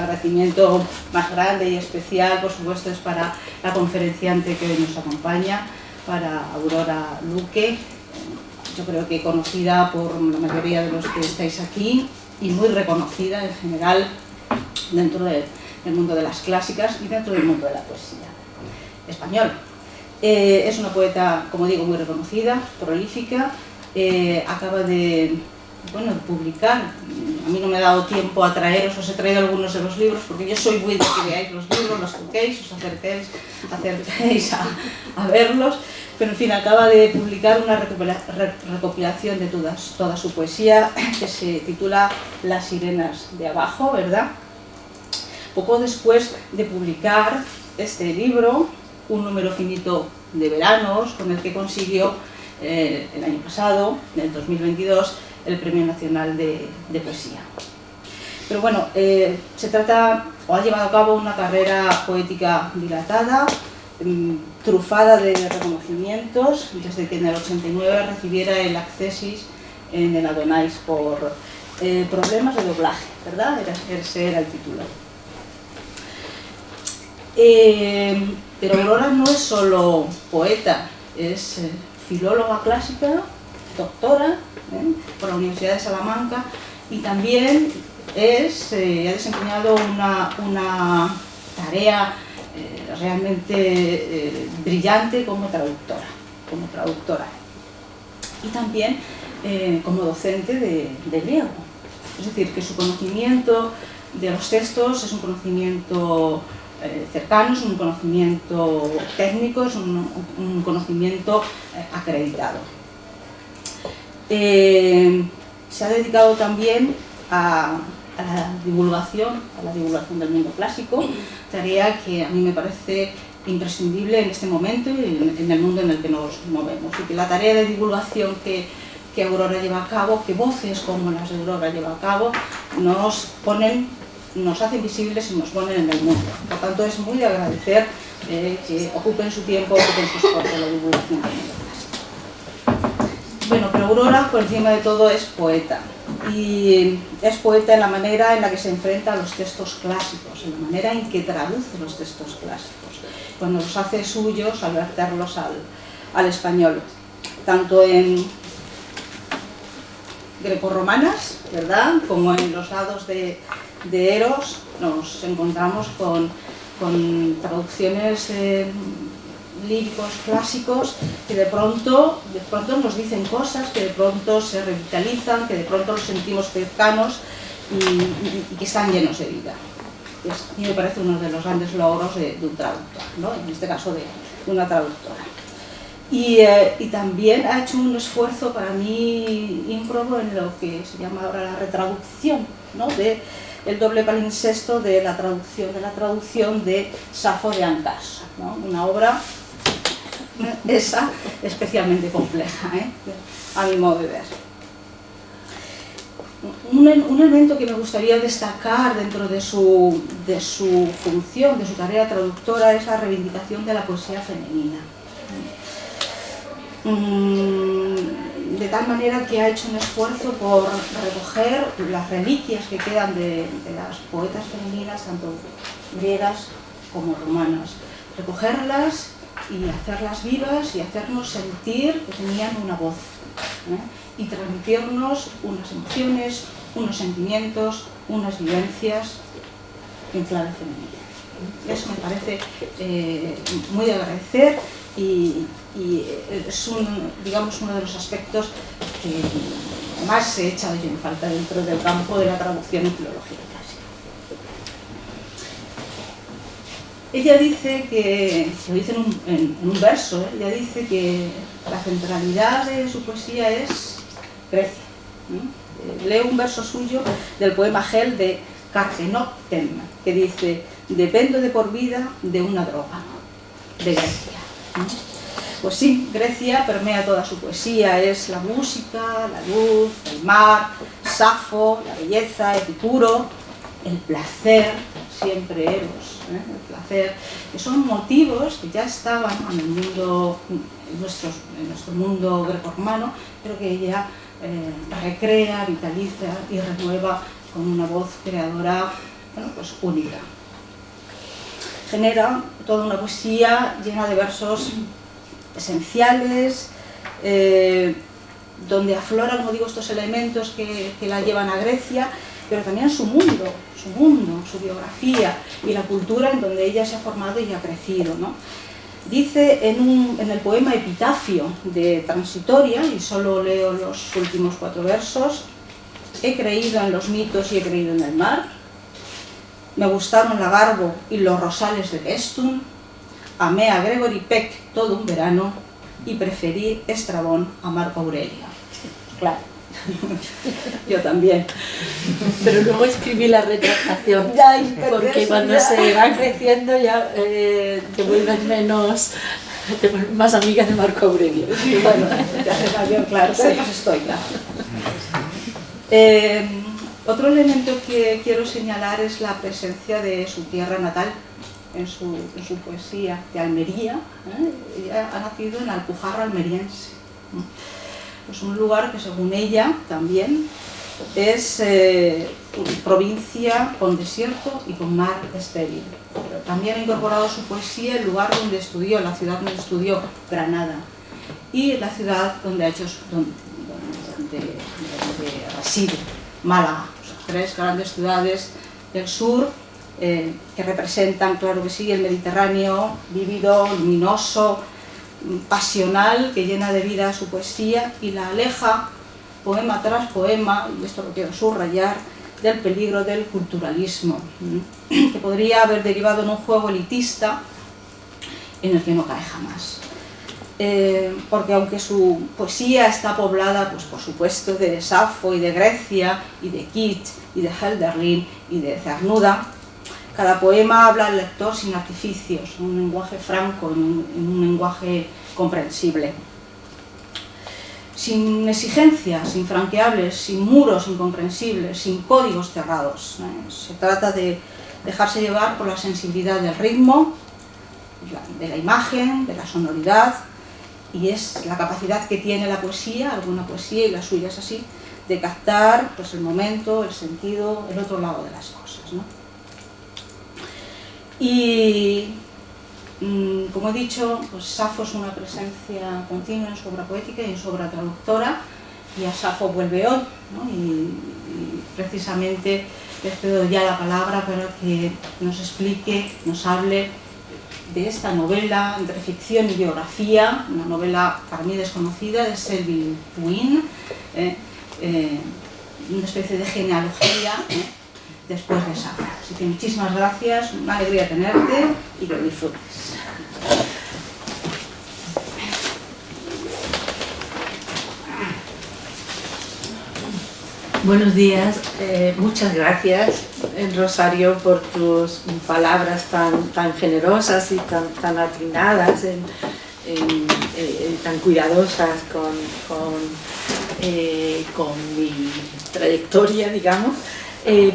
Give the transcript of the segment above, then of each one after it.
agradecimiento más grande y especial, por supuesto, es para la conferenciante que hoy nos acompaña, para Aurora Luque, yo creo que conocida por la mayoría de los que estáis aquí y muy reconocida en general dentro del mundo de las clásicas y dentro del mundo de la poesía española. Es una poeta, como digo, muy reconocida, prolífica, acaba de publicar. A mí no me ha dado tiempo a traeros, os he traído algunos de los libros, porque yo soy muy de que veáis los libros, los toquéis, os acerquéis a verlos, pero en fin, acaba de publicar una recopilación de toda su poesía, que se titula Las sirenas de abajo, ¿verdad? Poco después de publicar este libro, un número finito de veranos, con el que consiguió el año pasado, en el 2022, el Premio Nacional de Poesía. Pero bueno, se trata, o ha llevado a cabo una carrera poética dilatada, trufada de reconocimientos, desde que en el 89 recibiera el Accesis en el Adonais por problemas de doblaje, ¿verdad? Ese era el título. Pero Aurora no es solo poeta, es filóloga clásica, doctora por la Universidad de Salamanca, y también ha desempeñado una tarea realmente brillante como traductora y también como docente de griego. Es decir, que su conocimiento de los textos es un conocimiento cercano, es un conocimiento técnico, es un conocimiento acreditado. Se ha dedicado también a la divulgación del mundo clásico, tarea que a mí me parece imprescindible en este momento y en el mundo en el que nos movemos. Y que la tarea de divulgación que Aurora lleva a cabo, que voces como las de Aurora lleva a cabo, nos hacen visibles y nos ponen en el mundo. Por tanto, es muy de agradecer que ocupen su tiempo, ocupen su esfuerzo en la divulgación del mundo clásico. Bueno, pero Aurora, por encima de todo, es poeta. Y es poeta en la manera en la que se enfrenta a los textos clásicos, en la manera en que traduce los textos clásicos, cuando los hace suyos al verterlos al español, tanto en grecorromanas, ¿verdad?, como en los hados de Eros. Nos encontramos con traducciones líricos clásicos que de pronto nos dicen cosas, que de pronto se revitalizan, que de pronto los sentimos cercanos y que están llenos de vida. A mí me parece uno de los grandes logros de un traductor, ¿no?, en este caso de una traductora. Y también ha hecho un esfuerzo para mí ímprobo en lo que se llama ahora la retraducción, ¿no?, el doble palincesto de la traducción de Safo de Ancasa, ¿no?, una obra esa especialmente compleja, a mi modo de ver. Un elemento que me gustaría destacar dentro de su función, de su tarea traductora, es la reivindicación de la poesía femenina. De tal manera que ha hecho un esfuerzo por recoger las reliquias que quedan de las poetas femeninas, tanto griegas como romanas, recogerlas y hacerlas vivas y hacernos sentir que tenían una voz, y transmitirnos unas emociones, unos sentimientos, unas vivencias en clave femenina. Eso me parece muy de agradecer y es uno de los aspectos que más se echa de en falta dentro del campo de la traducción en filología clásica. Ella dice que, lo dice en un verso, ella dice que la centralidad de su poesía es Grecia. Leo un verso suyo del poema Gel de Carcenoctem, que dice: dependo de por vida de una droga, de Grecia. Pues sí, Grecia permea toda su poesía, es la música, la luz, el mar, Safo, la belleza, Epicuro, el placer, siempre Eros, el placer, que son motivos que ya estaban en el mundo, en nuestro mundo grecorromano, pero que ella recrea, vitaliza y renueva con una voz creadora bueno, pues única. Genera toda una poesía llena de versos esenciales, donde afloran, como digo, estos elementos que la llevan a Grecia, pero también su mundo, su biografía y la cultura en donde ella se ha formado y ha crecido, ¿no? Dice en el poema Epitafio de Transitoria, y solo leo los últimos 4 versos: he creído en los mitos y he creído en el mar, me gustaron la Garbo y los rosales de Paestum, amé a Gregory Peck todo un verano y preferí Estrabón a Marco Aurelio. Claro, yo también. Pero luego escribí la retractación, porque cuando se va creciendo ya te vuelves más amiga de Marco Aurelio. Bueno, te hace mayor, claro, soy más estoica. Otro elemento que quiero señalar es la presencia de su tierra natal en su poesía, de Almería. Ella ha nacido en Alpujarra almeriense. Es un lugar que, según ella, también es provincia con desierto y con mar estéril. Pero también ha incorporado a su poesía el lugar donde estudió, la ciudad donde estudió, Granada, y la ciudad donde donde reside, Málaga. O sea, 3 grandes ciudades del sur que representan, claro que sí, el Mediterráneo vívido, luminoso, pasional, que llena de vida su poesía y la aleja, poema tras poema, y esto lo quiero subrayar, del peligro del culturalismo, que podría haber derivado en un juego elitista en el que no cae jamás. Porque aunque su poesía está poblada, pues por supuesto, de Safo y de Grecia, y de Keats, y de Hölderlin, y de Cernuda, cada poema habla al lector sin artificios, en un lenguaje franco, en un lenguaje comprensible. Sin exigencias infranqueables, sin muros incomprensibles, sin códigos cerrados. Se trata de dejarse llevar por la sensibilidad del ritmo, de la imagen, de la sonoridad, y es la capacidad que tiene la poesía, alguna poesía, y la suya es así, de captar pues, el momento, el sentido, el otro lado de las cosas, ¿no? Y, como he dicho, pues Safo es una presencia continua en su obra poética y en su obra traductora, y a Safo vuelve hoy, ¿no? y precisamente les cedo ya la palabra para que nos explique, nos hable de esta novela entre ficción y biografía, una novela para mí desconocida, de Selwyn Wynne, una especie de genealogía, después de Safo. Así que muchísimas gracias, una alegría tenerte y que lo disfrutes. Buenos días, muchas gracias, Rosario, por tus palabras tan generosas y tan atinadas, tan cuidadosas con mi trayectoria, digamos.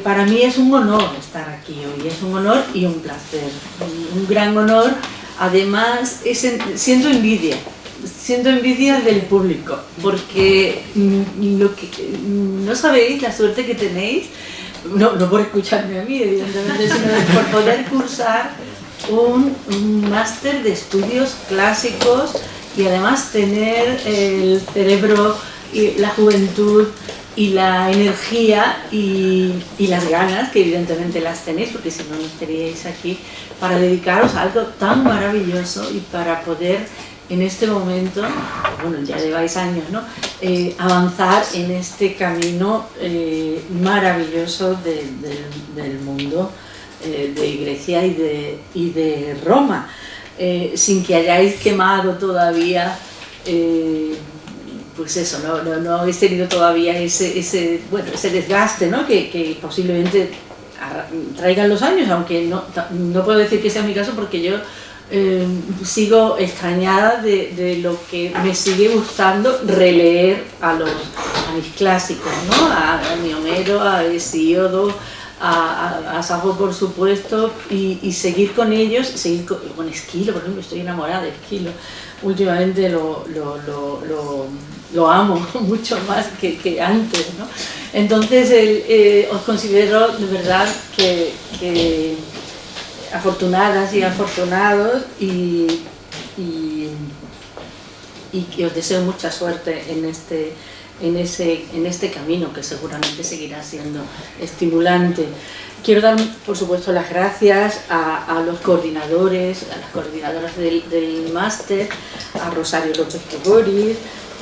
Para mí es un honor estar aquí hoy, es un honor y un placer, un gran honor. Además, siento envidia del público, porque no sabéis la suerte que tenéis, no por escucharme a mí, evidentemente, sino por poder cursar un máster de estudios clásicos y además tener el cerebro y la juventud y la energía y las ganas, que evidentemente las tenéis, porque si no, no estaríais aquí, para dedicaros a algo tan maravilloso y para poder en este momento, bueno, ya lleváis años, ¿no?, avanzar en este camino maravilloso del mundo de Grecia y de Roma, sin que hayáis quemado todavía, pues eso, no habéis tenido todavía ese desgaste, ¿no?, que posiblemente traigan los años, aunque no puedo decir que sea mi caso, porque yo sigo extrañada de lo que me sigue gustando releer a mis clásicos, ¿no?, a mi Homero, a Hesíodo, a Safo, por supuesto, y seguir con ellos, seguir con Esquilo, por ejemplo. Estoy enamorada de Esquilo, últimamente lo amo mucho más que antes, ¿no? Entonces os considero de verdad que que afortunadas y afortunados, y que os deseo mucha suerte en este camino, que seguramente seguirá siendo estimulante. Quiero dar, por supuesto, las gracias a los coordinadores, a las coordinadoras del máster, a Rosario López Boris,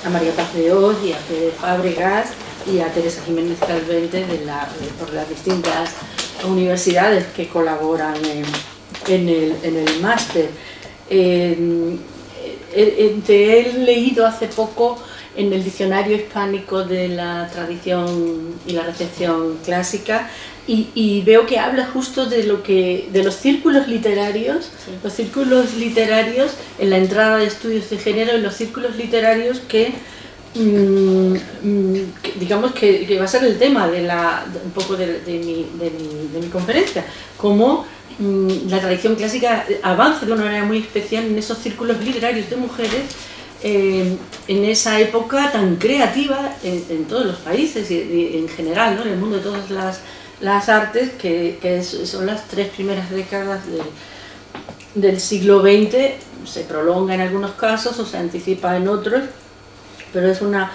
a María Paz de Oz y a Pérez Fábregas y a Teresa Jiménez Calvente por las distintas universidades que colaboran en el máster. Te he leído hace poco en el Diccionario Hispánico de la Tradición y la Recepción Clásica, y veo que habla justo de los círculos literarios, sí. Los círculos literarios en la entrada de estudios de género, y los círculos literarios que digamos que va a ser el tema un poco de mi conferencia, cómo la tradición clásica avanza de una manera muy especial en esos círculos literarios de mujeres, en esa época tan creativa en todos los países y en general, ¿no? En el mundo de todas las artes, que son las 3 primeras décadas del siglo XX. Se prolonga en algunos casos o se anticipa en otros, pero es una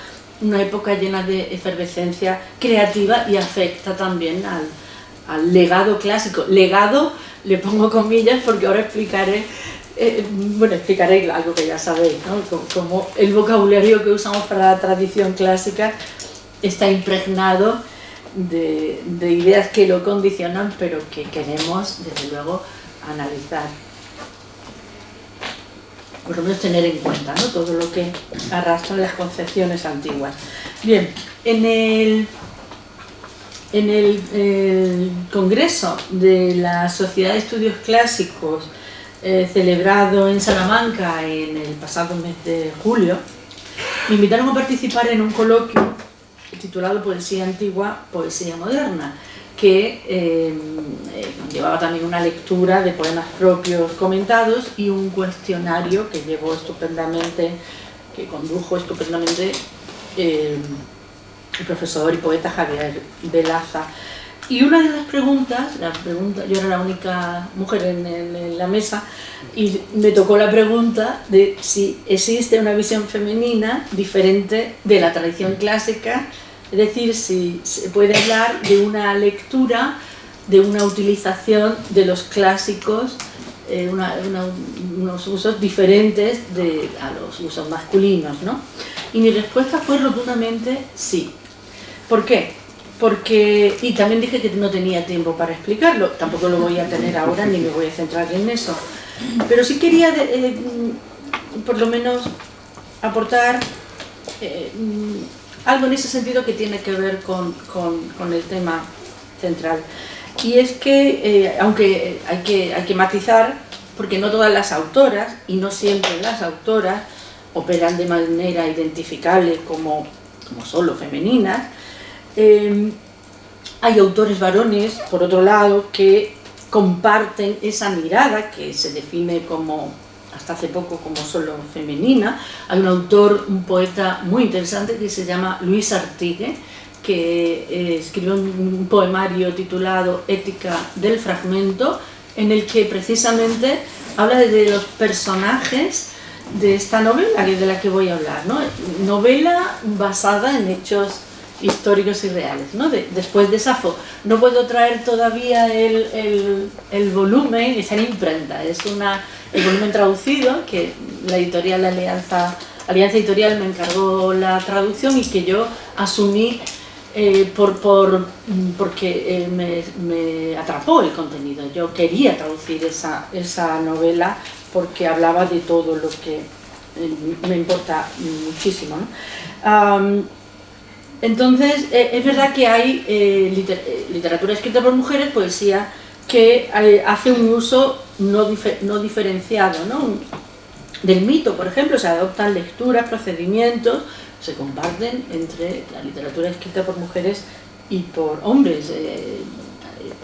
época llena de efervescencia creativa y afecta también al legado clásico. Legado, le pongo comillas porque ahora explicaré algo que ya sabéis, ¿no? Como el vocabulario que usamos para la tradición clásica está impregnado de ideas que lo condicionan, pero que queremos, desde luego, analizar. Por lo menos tener en cuenta, ¿no? Todo lo que arrastran las concepciones antiguas. Bien, en el Congreso de la Sociedad de Estudios Clásicos, celebrado en Salamanca en el pasado mes de julio, me invitaron a participar en un coloquio titulado Poesía Antigua, Poesía Moderna, que llevaba también una lectura de poemas propios comentados y un cuestionario que condujo estupendamente el profesor y poeta Javier Velaza. Y una de las preguntas, yo era la única mujer en la mesa, y me tocó la pregunta de si existe una visión femenina diferente de la tradición clásica, es decir, si se puede hablar de una lectura, de una utilización de los clásicos, unos usos diferentes a los usos masculinos, ¿no? Y mi respuesta fue rotundamente sí. ¿Por qué? Y también dije que no tenía tiempo para explicarlo, tampoco lo voy a tener ahora ni me voy a centrar en eso, pero sí quería por lo menos aportar algo en ese sentido que tiene que ver con el tema central. Y es que, aunque hay que matizar, porque no todas las autoras, y no siempre las autoras, operan de manera identificable como solo femeninas. Hay autores varones, por otro lado, que comparten esa mirada que se define hasta hace poco como solo femenina. Hay un poeta muy interesante que se llama Luis Artigue, que escribió un poemario titulado Ética del Fragmento, en el que precisamente habla de los personajes de esta novela de la que voy a hablar, ¿no? Novela basada en hechos históricos y reales, ¿no? Después de Safo. No puedo traer todavía el volumen, esa imprenta, es el volumen traducido, que la editorial Alianza Editorial me encargó la traducción y que yo asumí porque me atrapó el contenido. Yo quería traducir esa novela porque hablaba de todo lo que me importa muchísimo, ¿no? Entonces, es verdad que hay literatura escrita por mujeres, poesía que hace un uso no diferenciado, ¿no? Del mito, por ejemplo, se adoptan lecturas, procedimientos, se comparten entre la literatura escrita por mujeres y por hombres.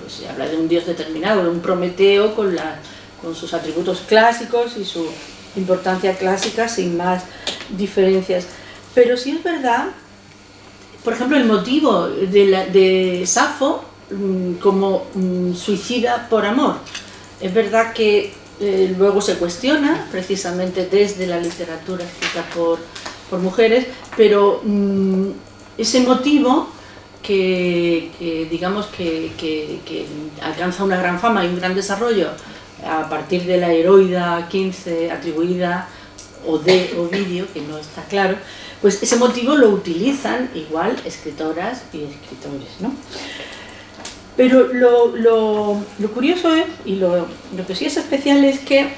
Pues se habla de un dios determinado, de un Prometeo con sus atributos clásicos y su importancia clásica, sin más diferencias. Pero sí es verdad, por ejemplo, el motivo de Safo como suicida por amor. Es verdad que luego se cuestiona, precisamente desde la literatura escrita por mujeres, pero ese motivo digamos que alcanza una gran fama y un gran desarrollo a partir de la Heroída XV atribuida o de Ovidio, que no está claro, pues ese motivo lo utilizan igual escritoras y escritores, ¿no? Pero lo curioso es, y lo que sí es especial es que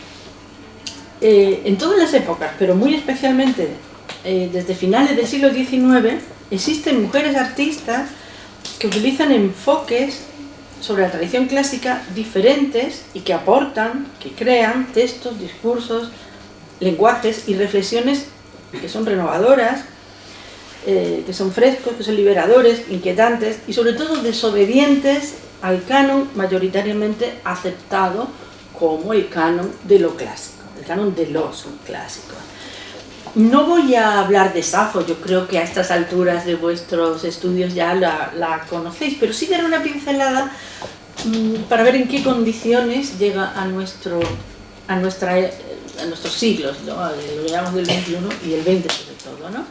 en todas las épocas, pero muy especialmente desde finales del siglo XIX, existen mujeres artistas que utilizan enfoques sobre la tradición clásica diferentes y que aportan, que crean textos, discursos, lenguajes y reflexiones que son renovadoras, que son frescos, que son liberadores, inquietantes y sobre todo desobedientes al canon mayoritariamente aceptado como el canon de lo clásico, el canon de los clásicos. No voy a hablar de Safo, yo creo que a estas alturas de vuestros estudios ya la conocéis, pero sí dar una pincelada para ver en qué condiciones llega a nuestros siglos, ¿no? Lo llamamos del XXI y el XX sobre todo, ¿no?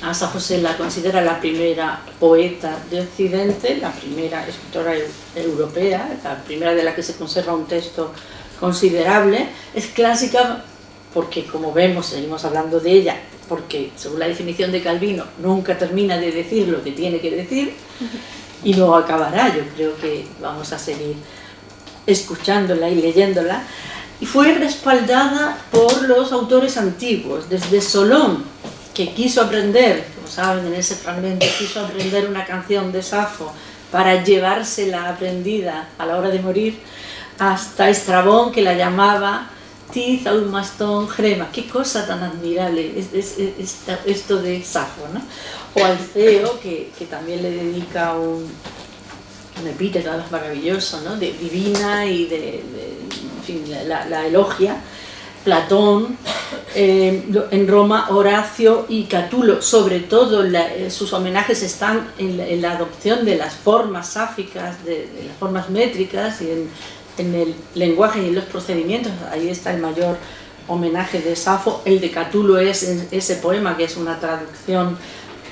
A Safo se la considera la primera poeta de Occidente, la primera escritora europea, la primera de la que se conserva un texto considerable. Es clásica porque, como vemos, seguimos hablando de ella, porque según la definición de Calvino nunca termina de decir lo que tiene que decir y no acabará. Yo creo que vamos a seguir escuchándola y leyéndola. Y fue respaldada por los autores antiguos, desde Solón, que quiso aprender, como saben en ese fragmento, quiso aprender una canción de Safo para llevársela aprendida a la hora de morir, hasta Estrabón, que la llamaba Tiz aulmaston grema. Qué cosa tan admirable esto de Safo, ¿no? O Alceo, que también le dedica un epíteto maravilloso, ¿no? De divina y en fin, la elogia. Platón, en Roma Horacio y Catulo, sobre todo sus homenajes están en la adopción de las formas sáficas, de las formas métricas y en el lenguaje y en los procedimientos. Ahí está el mayor homenaje de Safo. El de Catulo es ese poema, que es una traducción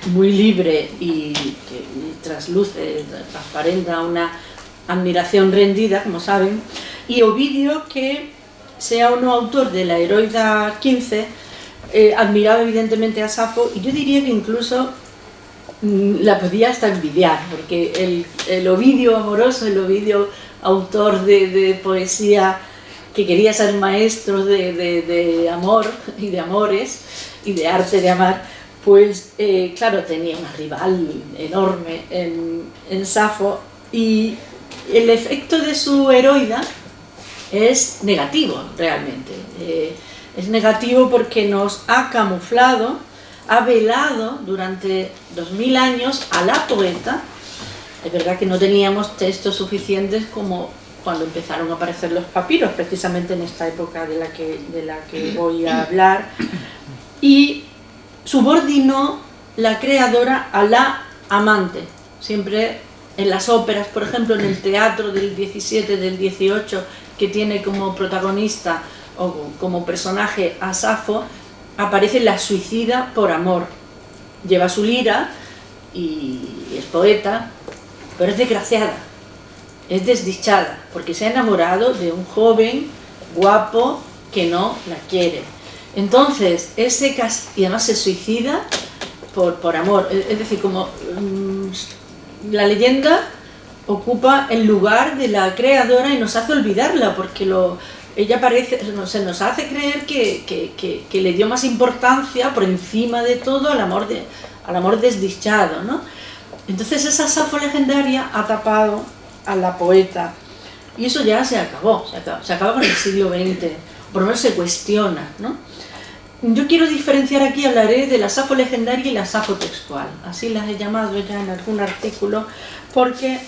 muy libre y que trasluce, transparenta una admiración rendida, como saben. Y Ovidio, que sea o no autor de la Heroída XV, admiraba evidentemente a Safo, y yo diría que incluso la podía hasta envidiar, porque el Ovidio amoroso, el Ovidio autor de poesía que quería ser maestro de amor y de amores y de arte de amar, pues claro, tenía una rival enorme en Safo, y el efecto de su Heroída es negativo realmente. Es negativo porque nos ha camuflado, ha velado durante 2000 años a la poeta. Es verdad que no teníamos textos suficientes como cuando empezaron a aparecer los papiros, precisamente en esta época de la que voy a hablar, y subordinó la creadora a la amante. Siempre en las óperas, por ejemplo, en el teatro del 17, del 18, que tiene como protagonista o como personaje a Safo, aparece la suicida por amor. Lleva su lira y es poeta, pero es desgraciada, es desdichada, porque se ha enamorado de un joven guapo que no la quiere. Entonces, y además se suicida por amor. Es decir, como la leyenda ocupa el lugar de la creadora y nos hace olvidarla, porque ella se nos hace creer que le dio más importancia por encima de todo al amor desdichado, ¿no? Entonces esa Safo legendaria ha tapado a la poeta, y eso ya se acabó con el siglo XX, por lo menos se cuestiona, ¿no? Yo quiero diferenciar aquí, hablaré de la Safo legendaria y la Safo textual, así las he llamado ya en algún artículo, porque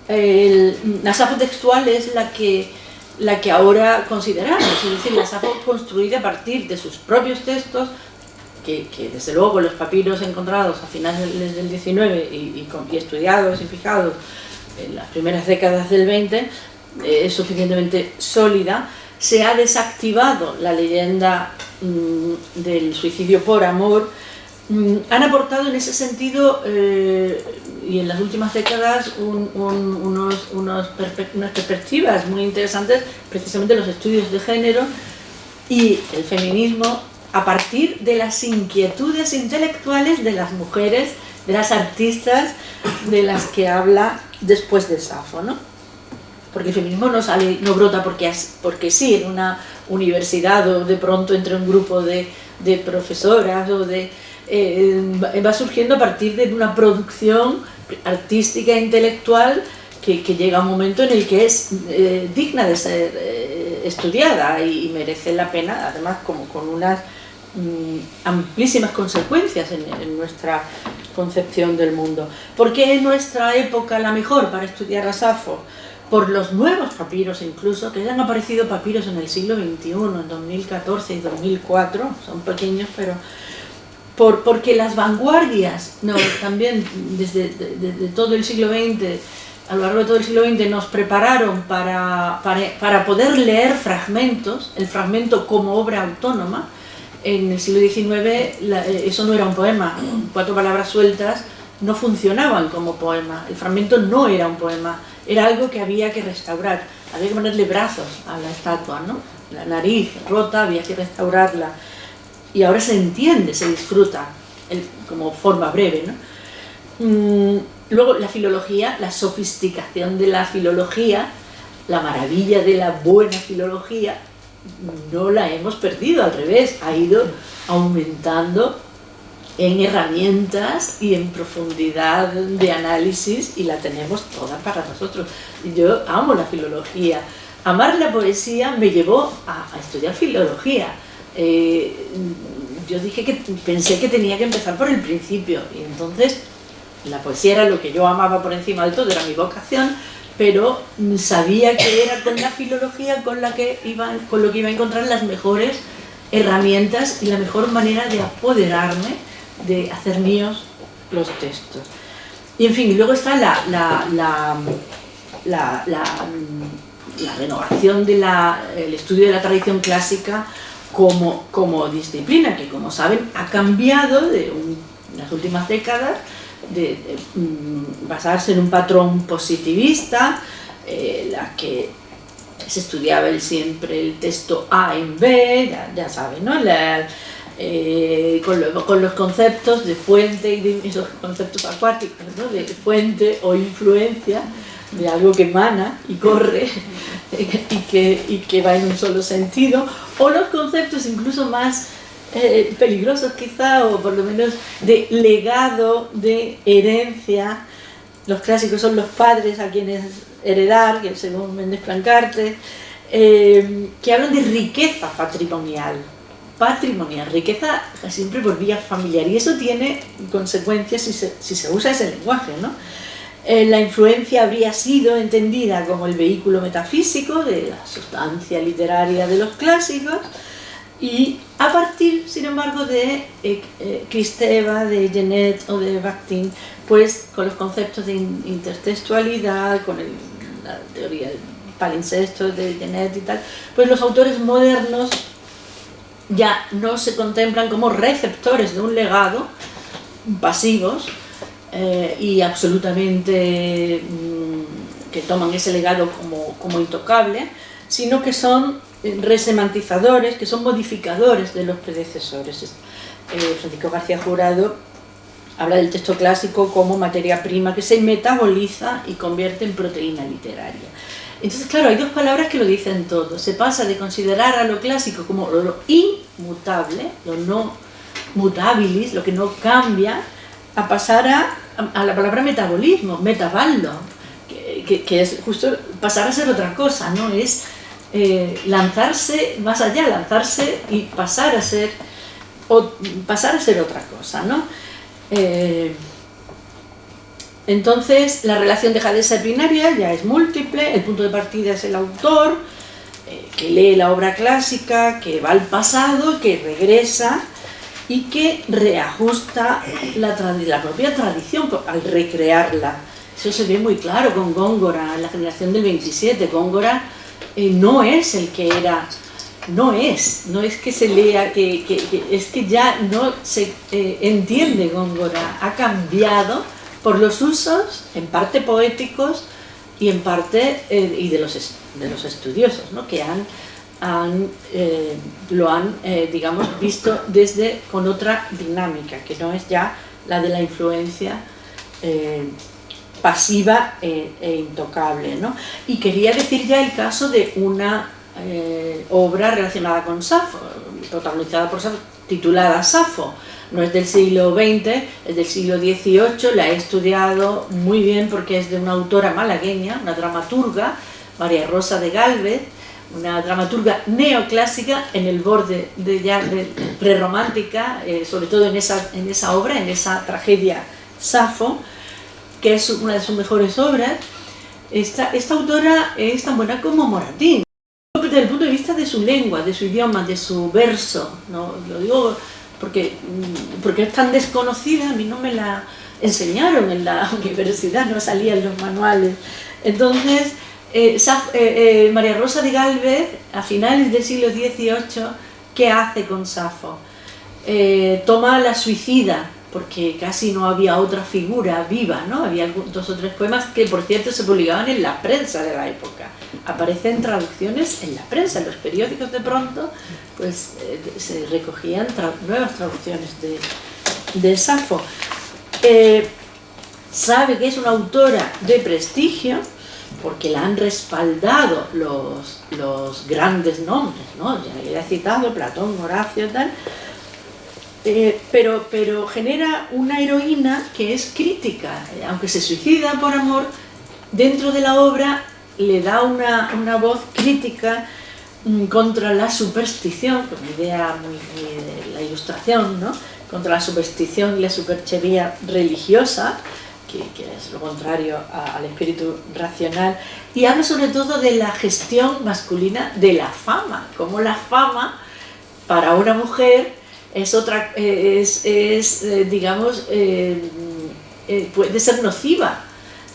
la Safo textual es la que ahora consideramos, es decir, la Safo construida a partir de sus propios textos, que desde luego los papiros encontrados a finales del 19 y estudiados y fijados en las primeras décadas del 20 es suficientemente sólida. Se ha desactivado la leyenda del suicidio por amor. Han aportado en ese sentido, y en las últimas décadas, unas perspectivas muy interesantes, precisamente los estudios de género y el feminismo, a partir de las inquietudes intelectuales de las mujeres, de las artistas de las que habla después de Safo, ¿no? Porque el feminismo no brota porque sí, en una universidad o de pronto entre un grupo de profesoras o va surgiendo a partir de una producción artística e intelectual que llega a un momento en el que es digna de ser estudiada y merece la pena, además como con unas amplísimas consecuencias en nuestra concepción del mundo. ¿Por qué en nuestra época la mejor para estudiar a Safo? Por los nuevos papiros, incluso, que han aparecido papiros en el siglo XXI, en 2014 y 2004, son pequeños, pero porque las vanguardias, también desde todo el siglo XX, a lo largo de todo el siglo XX, nos prepararon para poder leer fragmentos, el fragmento como obra autónoma. En el siglo XIX eso no era un poema, 4 palabras sueltas no funcionaban como poema, el fragmento no era un poema, era algo que había que restaurar, había que ponerle brazos a la estatua, ¿no? La nariz rota, había que restaurarla, y ahora se entiende, se disfruta como forma breve, ¿no? Luego la filología, la sofisticación de la filología, la maravilla de la buena filología, no la hemos perdido, al revés, ha ido aumentando en herramientas y en profundidad de análisis, y la tenemos toda para nosotros. Yo amo la filología. Amar la poesía me llevó a estudiar filología. Yo pensé que tenía que empezar por el principio, y entonces la poesía era lo que yo amaba por encima de todo, era mi vocación, pero sabía que era con la filología con lo que iba a encontrar las mejores herramientas y la mejor manera de apoderarme, de hacer míos los textos. Y en fin, luego está la renovación del estudio de la tradición clásica como disciplina, que como saben ha cambiado en las últimas décadas, de basarse en un patrón positivista, la que se estudiaba siempre el texto A en B, ya saben, ¿no? Con los conceptos de fuente y de esos conceptos acuáticos, ¿no? De fuente o influencia, de algo que emana y corre y que va en un solo sentido, o los conceptos incluso más peligrosos quizá, o por lo menos de legado, de herencia. Los clásicos son los padres a quienes heredar, que según Méndez Plancarte, que hablan de riqueza patrimonial, riqueza siempre por vía familiar, y eso tiene consecuencias si se usa ese lenguaje, ¿no? La influencia habría sido entendida como el vehículo metafísico de la sustancia literaria de los clásicos, y a partir, sin embargo, de Kristeva, de Genet o de Bakhtin, pues con los conceptos de intertextualidad, con la teoría del palincesto de Genet y tal, pues los autores modernos ya no se contemplan como receptores de un legado, pasivos y absolutamente que toman ese legado como intocable, sino que son resemantizadores, que son modificadores de los predecesores. Francisco García Jurado habla del texto clásico como materia prima que se metaboliza y convierte en proteína literaria. Entonces, claro, hay dos palabras que lo dicen todo. Se pasa de considerar a lo clásico como lo inmutable, lo no mutabilis, lo que no cambia, a pasar a la palabra metabolismo, metaballo, que es justo pasar a ser otra cosa, ¿no? Es lanzarse más allá, lanzarse y pasar a ser otra cosa, ¿no? Entonces la relación deja de ser binaria, ya es múltiple, el punto de partida es el autor, que lee la obra clásica, que va al pasado, que regresa y que reajusta la propia tradición al recrearla. Eso se ve muy claro con Góngora, en la generación del 27. Góngora no es el que era, no es que se lea, es que ya no se entiende Góngora, ha cambiado por los usos, en parte poéticos y en parte y de los estudiosos, ¿no? Que lo han digamos, visto con otra dinámica, que no es ya la de la influencia pasiva e intocable, ¿no? Y quería decir ya el caso de una obra relacionada con Safo, protagonizada por Safo, titulada Safo. No es del siglo XX, es del siglo XVIII, la he estudiado muy bien porque es de una autora malagueña, una dramaturga, María Rosa de Gálvez, una dramaturga neoclásica en el borde de prerromántica, sobre todo en esa obra, en esa tragedia Safo, que es una de sus mejores obras. Esta autora es tan buena como Moratín, desde el punto de vista de su lengua, de su idioma, de su verso, ¿no? Lo digo porque es tan desconocida, a mí no me la enseñaron en la universidad, no salía en los manuales. Entonces, María Rosa de Gálvez, a finales del siglo XVIII, ¿qué hace con Safo? Toma La Suicida, porque casi no había otra figura viva, ¿no? Había 2 o 3 poemas que, por cierto, se publicaban en la prensa de la época. Aparecen traducciones en la prensa, en los periódicos de pronto, pues se recogían nuevas traducciones de Safo. Sabe que es una autora de prestigio, porque la han respaldado los grandes nombres, ¿no? Ya le he citado, Platón, Horacio, tal. Pero genera una heroína que es crítica, aunque se suicida por amor, dentro de la obra le da una voz crítica contra la superstición, con una idea muy de la Ilustración, ¿no? Contra la superstición y la superchería religiosa, que es lo contrario al espíritu racional, y habla sobre todo de la gestión masculina de la fama, como la fama para una mujer es otra, digamos, puede ser nociva.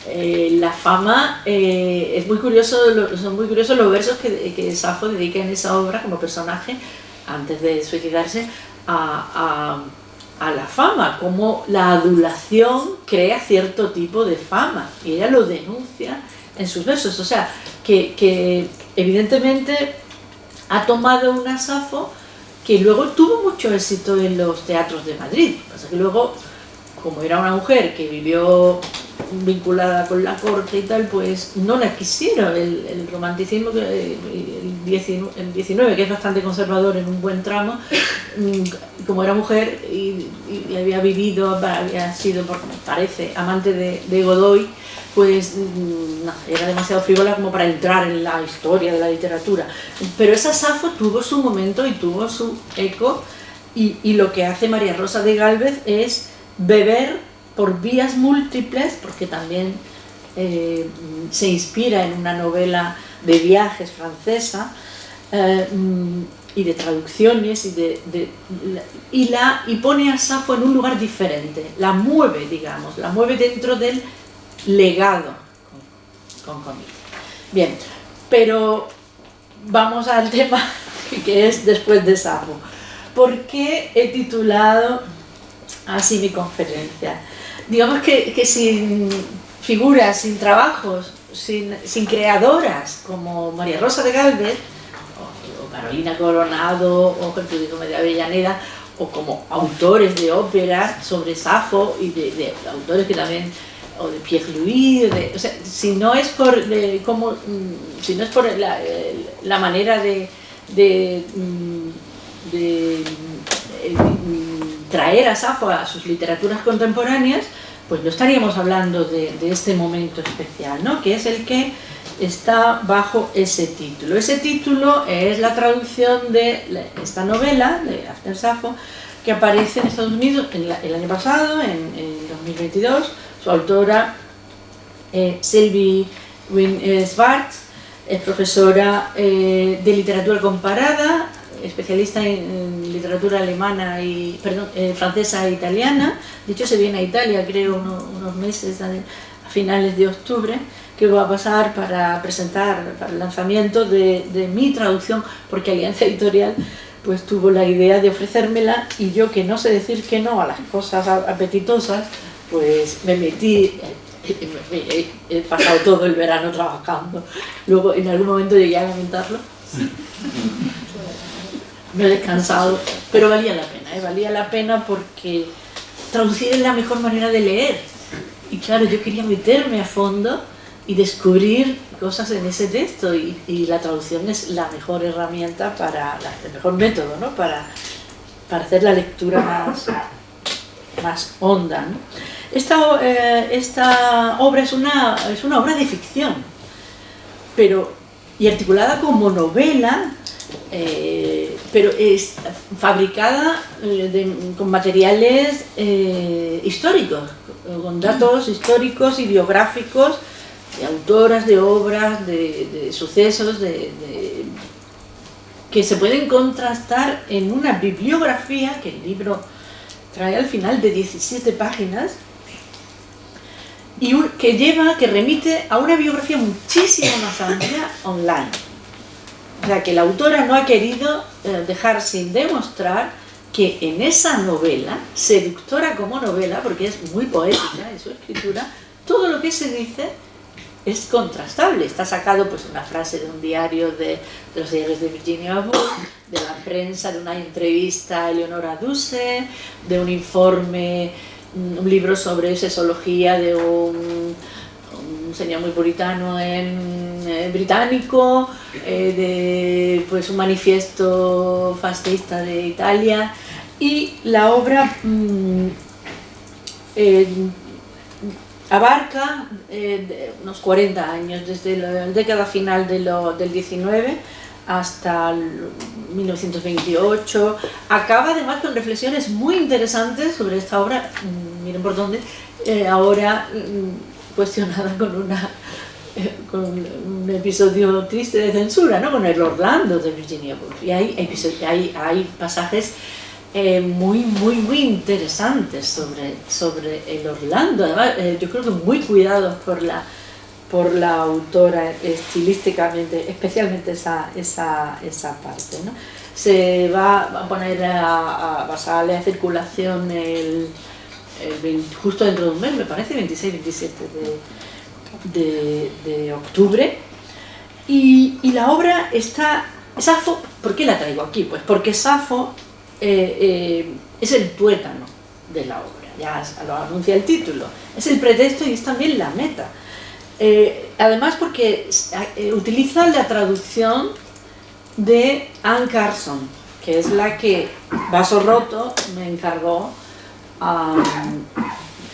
La fama, es muy curioso, son muy curiosos los versos que Safo dedica en esa obra como personaje, antes de suicidarse, a la fama, como la adulación crea cierto tipo de fama, y ella lo denuncia en sus versos. O sea, que evidentemente ha tomado una Safo que luego tuvo mucho éxito en los teatros de Madrid. Pasa que luego, como era una mujer que vivió vinculada con la corte y tal, pues no la quisieron. El romanticismo, el 19, que es bastante conservador en un buen tramo, como era mujer y había vivido, había sido, parece, amante de Godoy, pues no, era demasiado frívola como para entrar en la historia de la literatura. Pero esa Safo tuvo su momento y tuvo su eco, y lo que hace María Rosa de Gálvez es beber por vías múltiples, porque también se inspira en una novela de viajes francesa, y de traducciones, y pone a Safo en un lugar diferente, la mueve, digamos, la mueve dentro del legado, con comillas. Bien, pero vamos al tema que es después de Safo. ¿Por qué he titulado así mi conferencia? Digamos que sin figuras, sin trabajos, sin creadoras como María Rosa de Gálvez, o Carolina Coronado, o Gertrudis Gómez de Avellaneda, o como autores de óperas sobre Safo, y de autores que también, o de Pierre Louis, o sea, si no es por la manera de traer a Safo a sus literaturas contemporáneas, pues no estaríamos hablando de este momento especial, ¿no? Que es el que está bajo ese título. Ese título es la traducción de esta novela de After Safo, que aparece en Estados Unidos el año pasado, en 2022. Su autora, Sylvie Wynne-Schwartz, es profesora de literatura comparada, especialista en literatura alemana y, perdón, francesa e italiana. De hecho, se viene a Italia, creo, unos meses, a finales de octubre, que va a pasar para presentar, para el lanzamiento de mi traducción, porque Alianza Editorial pues tuvo la idea de ofrecérmela, y yo, que no sé decir que no a las cosas apetitosas, pues me metí. He pasado todo el verano trabajando. Luego en algún momento llegué a lamentarlo. Me he descansado, pero valía la pena, valía la pena, porque traducir es la mejor manera de leer. Y claro, yo quería meterme a fondo y descubrir cosas en ese texto, y la traducción es la mejor herramienta, el mejor método, ¿no? para hacer la lectura más honda, ¿no? Esta obra es una obra de ficción, y articulada como novela, pero es fabricada con materiales históricos, con datos históricos y biográficos de autoras, de obras, de sucesos, que se pueden contrastar en una bibliografía que el libro trae al final, de 17 páginas, y que remite a una biografía muchísimo más amplia online. O sea, que la autora no ha querido dejar sin demostrar que en esa novela, seductora como novela, porque es muy poética en su escritura, todo lo que se dice es contrastable. Está sacado pues una frase de un diario de los diarios de Virginia Woolf, de la prensa, de una entrevista a Eleonora Duse, de un informe, un libro sobre sexología de un señor muy puritano británico, de pues un manifiesto fascista de Italia, y la obra abarca unos 40 años, desde la década final del 19 hasta 1928. Acaba además con reflexiones muy interesantes sobre esta obra, miren por dónde, ahora cuestionada con un episodio triste de censura, ¿no? Con el Orlando de Virginia Woolf. Y hay pasajes muy interesantes sobre el Orlando. Además, yo creo que muy cuidados por la autora estilísticamente, especialmente esa parte, ¿no? Se va a poner va a salir a circulación justo dentro de un mes, me parece, 26-27 de octubre, y la obra está... Safo, ¿por qué la traigo aquí? Pues porque Safo es el tuétano de la obra, ya lo anuncia el título, es el pretexto y es también la meta. Además porque utiliza la traducción de Anne Carson, que es la que Vaso Roto me encargó.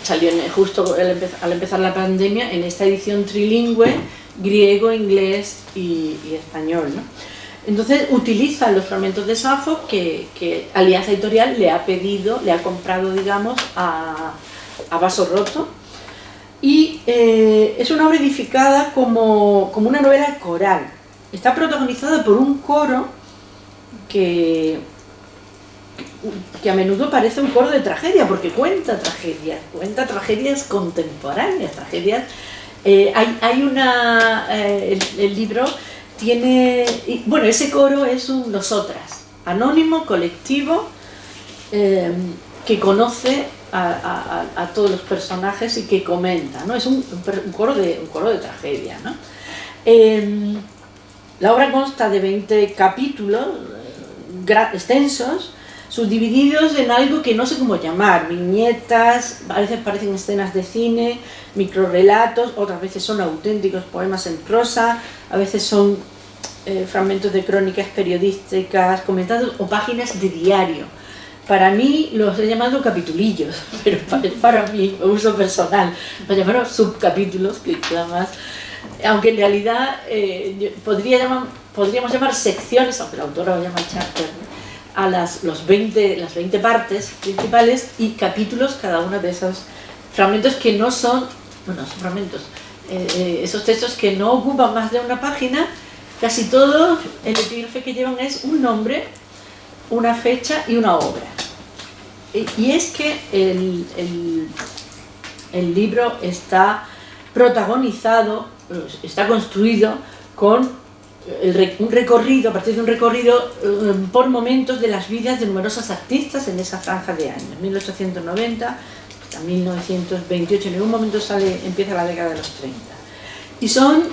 Salió justo al empezar la pandemia en esta edición trilingüe, griego, inglés y español, ¿no? Entonces utiliza los fragmentos de Safo que Alianza Editorial le ha comprado, digamos, a Vaso Roto, y es una obra edificada como una novela coral. Está protagonizada por un coro que a menudo parece un coro de tragedia, porque cuenta tragedias contemporáneas, tragedias. El libro tiene, bueno, ese coro es un nosotras, anónimo, colectivo, que conoce a todos los personajes y que comenta, ¿no? Es un coro de tragedia, ¿no? La obra consta de 20 capítulos extensos, subdivididos en algo que no sé cómo llamar: viñetas, a veces parecen escenas de cine, microrelatos, otras veces son auténticos poemas en prosa, a veces son fragmentos de crónicas periodísticas comentados o páginas de diario. Para mí los he llamado capitulillos, pero para mí, uso personal, los llamaron subcapítulos, que además, aunque en realidad podríamos llamar secciones, aunque la autora lo llama chapter, a las 20 partes principales, y capítulos cada uno de esos fragmentos que no son, bueno, son fragmentos, esos textos que no ocupan más de una página. Casi todos el epígrafe que llevan es un nombre una fecha y una obra. Y es que el libro está protagonizado, está construido con un recorrido, a partir de un recorrido por momentos de las vidas de numerosos artistas en esa franja de años, 1890 hasta 1928, en ningún momento empieza la década de los 30. Y son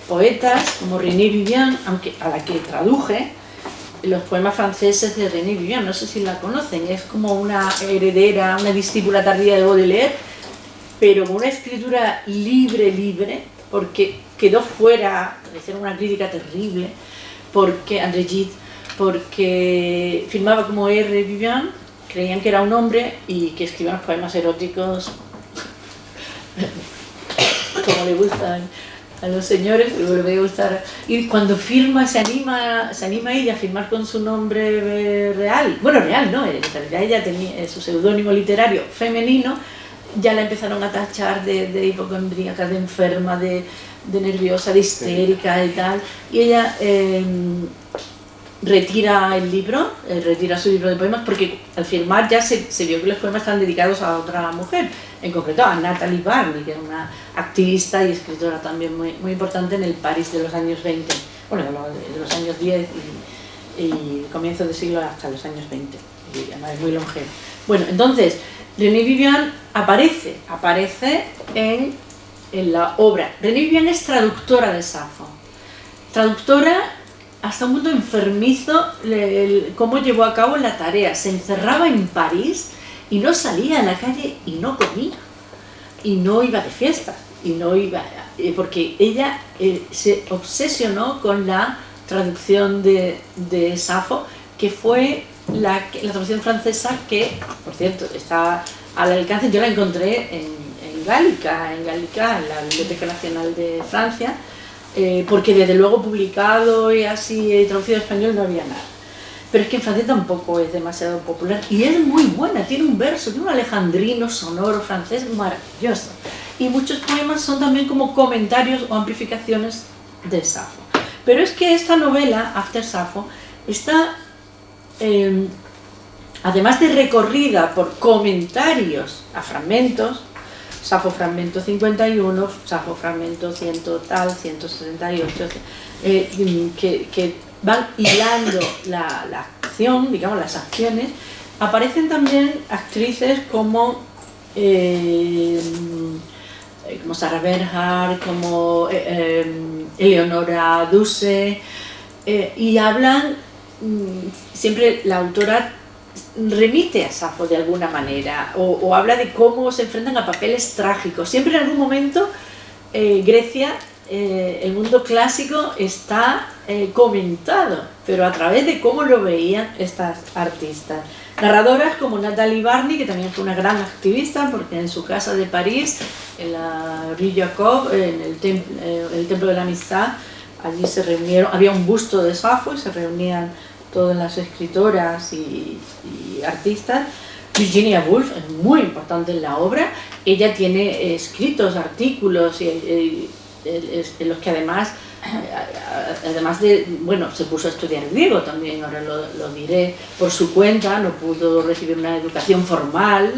poetas como René Vivian, aunque a la que traduje los poemas franceses de René Vivian, no sé si la conocen, es como una heredera, una discípula tardía de Baudelaire, pero con una escritura libre, porque quedó fuera, le hicieron una crítica terrible, porque André Gide, porque firmaba como R. Vivian, creían que era un hombre y que escribía unos poemas eróticos como le gustan a los señores, le debe gustar. Y cuando firma, se anima ella a firmar con su nombre real. Bueno, real no, en realidad ella tenía su seudónimo literario femenino. Ya la empezaron a tachar de hipocondríaca, de enferma, de nerviosa, de histérica y tal. Y ella retira el libro, retira su libro de poemas, porque al firmar ya se vio que los poemas estaban dedicados a otra mujer, en concreto a Nathalie Barney, que era una activista y escritora también muy importante en el París de los años 20, bueno, de los años 10 y comienzo de siglo hasta los años 20, y además es muy longeva. Bueno, entonces, René Vivian aparece en la obra. René Vivian es traductora de Safo, traductora hasta un punto enfermizo, cómo llevó a cabo la tarea. Se encerraba en París y no salía a la calle y no comía, y no iba de fiesta, y no iba, porque ella se obsesionó con la traducción de Safo, que fue la traducción francesa que, por cierto, está al alcance. Yo la encontré en Gálica, en la Biblioteca Nacional de Francia, porque desde luego publicado y así traducido al español no había nada. Pero es que en francés tampoco es demasiado popular y es muy buena, tiene un verso, tiene un alejandrino sonoro francés maravilloso. Y muchos poemas son también como comentarios o amplificaciones de Safo. Pero es que esta novela, After Safo, está, además de recorrida por comentarios a fragmentos, Safo fragmento 51, Safo fragmento 100 tal, 168, que van hilando la acción, digamos las acciones. Aparecen también actrices como Sarah Bernhardt, como Eleonora Duse, y hablan, siempre la autora remite a Safo de alguna manera, o habla de cómo se enfrentan a papeles trágicos. Siempre en algún momento Grecia, el mundo clásico está comentado, pero a través de cómo lo veían estas artistas. Narradoras como Nathalie Barney, que también fue una gran activista, porque en su casa de París, en la Rue Jacob, en el Templo de la Amistad, allí se reunieron, había un busto de Safo y se reunían todas las escritoras y artistas. Virginia Woolf es muy importante en la obra. Ella tiene escritos artículos en los que además de, bueno, se puso a estudiar griego también, ahora lo diré, por su cuenta. No pudo recibir una educación formal,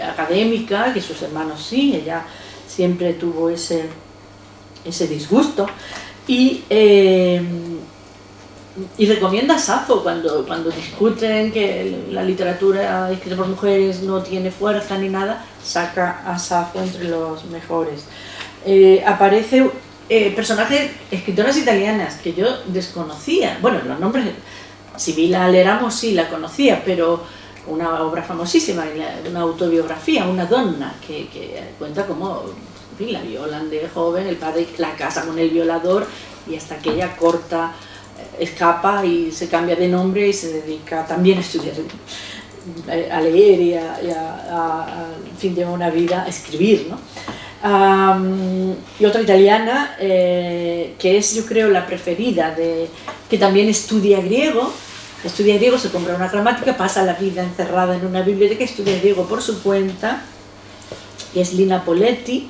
académica, que sus hermanos sí. Ella siempre tuvo ese disgusto y recomienda a Safo cuando discuten que la literatura escrita por mujeres no tiene fuerza ni nada, saca a Safo entre los mejores. Aparece personajes, escritoras italianas que yo desconocía. Bueno, los nombres, Sibila Leramo sí la conocía, pero una obra famosísima, una autobiografía, una donna, que cuenta cómo la violan de joven, el padre la casa con el violador y hasta que ella escapa y se cambia de nombre y se dedica también a estudiar, a leer y en fin, lleva una vida a escribir, ¿no? Y otra italiana que es, yo creo, la preferida, que también estudia griego, se compra una gramática, pasa la vida encerrada en una biblioteca, estudia griego por su cuenta, y es Lina Poletti.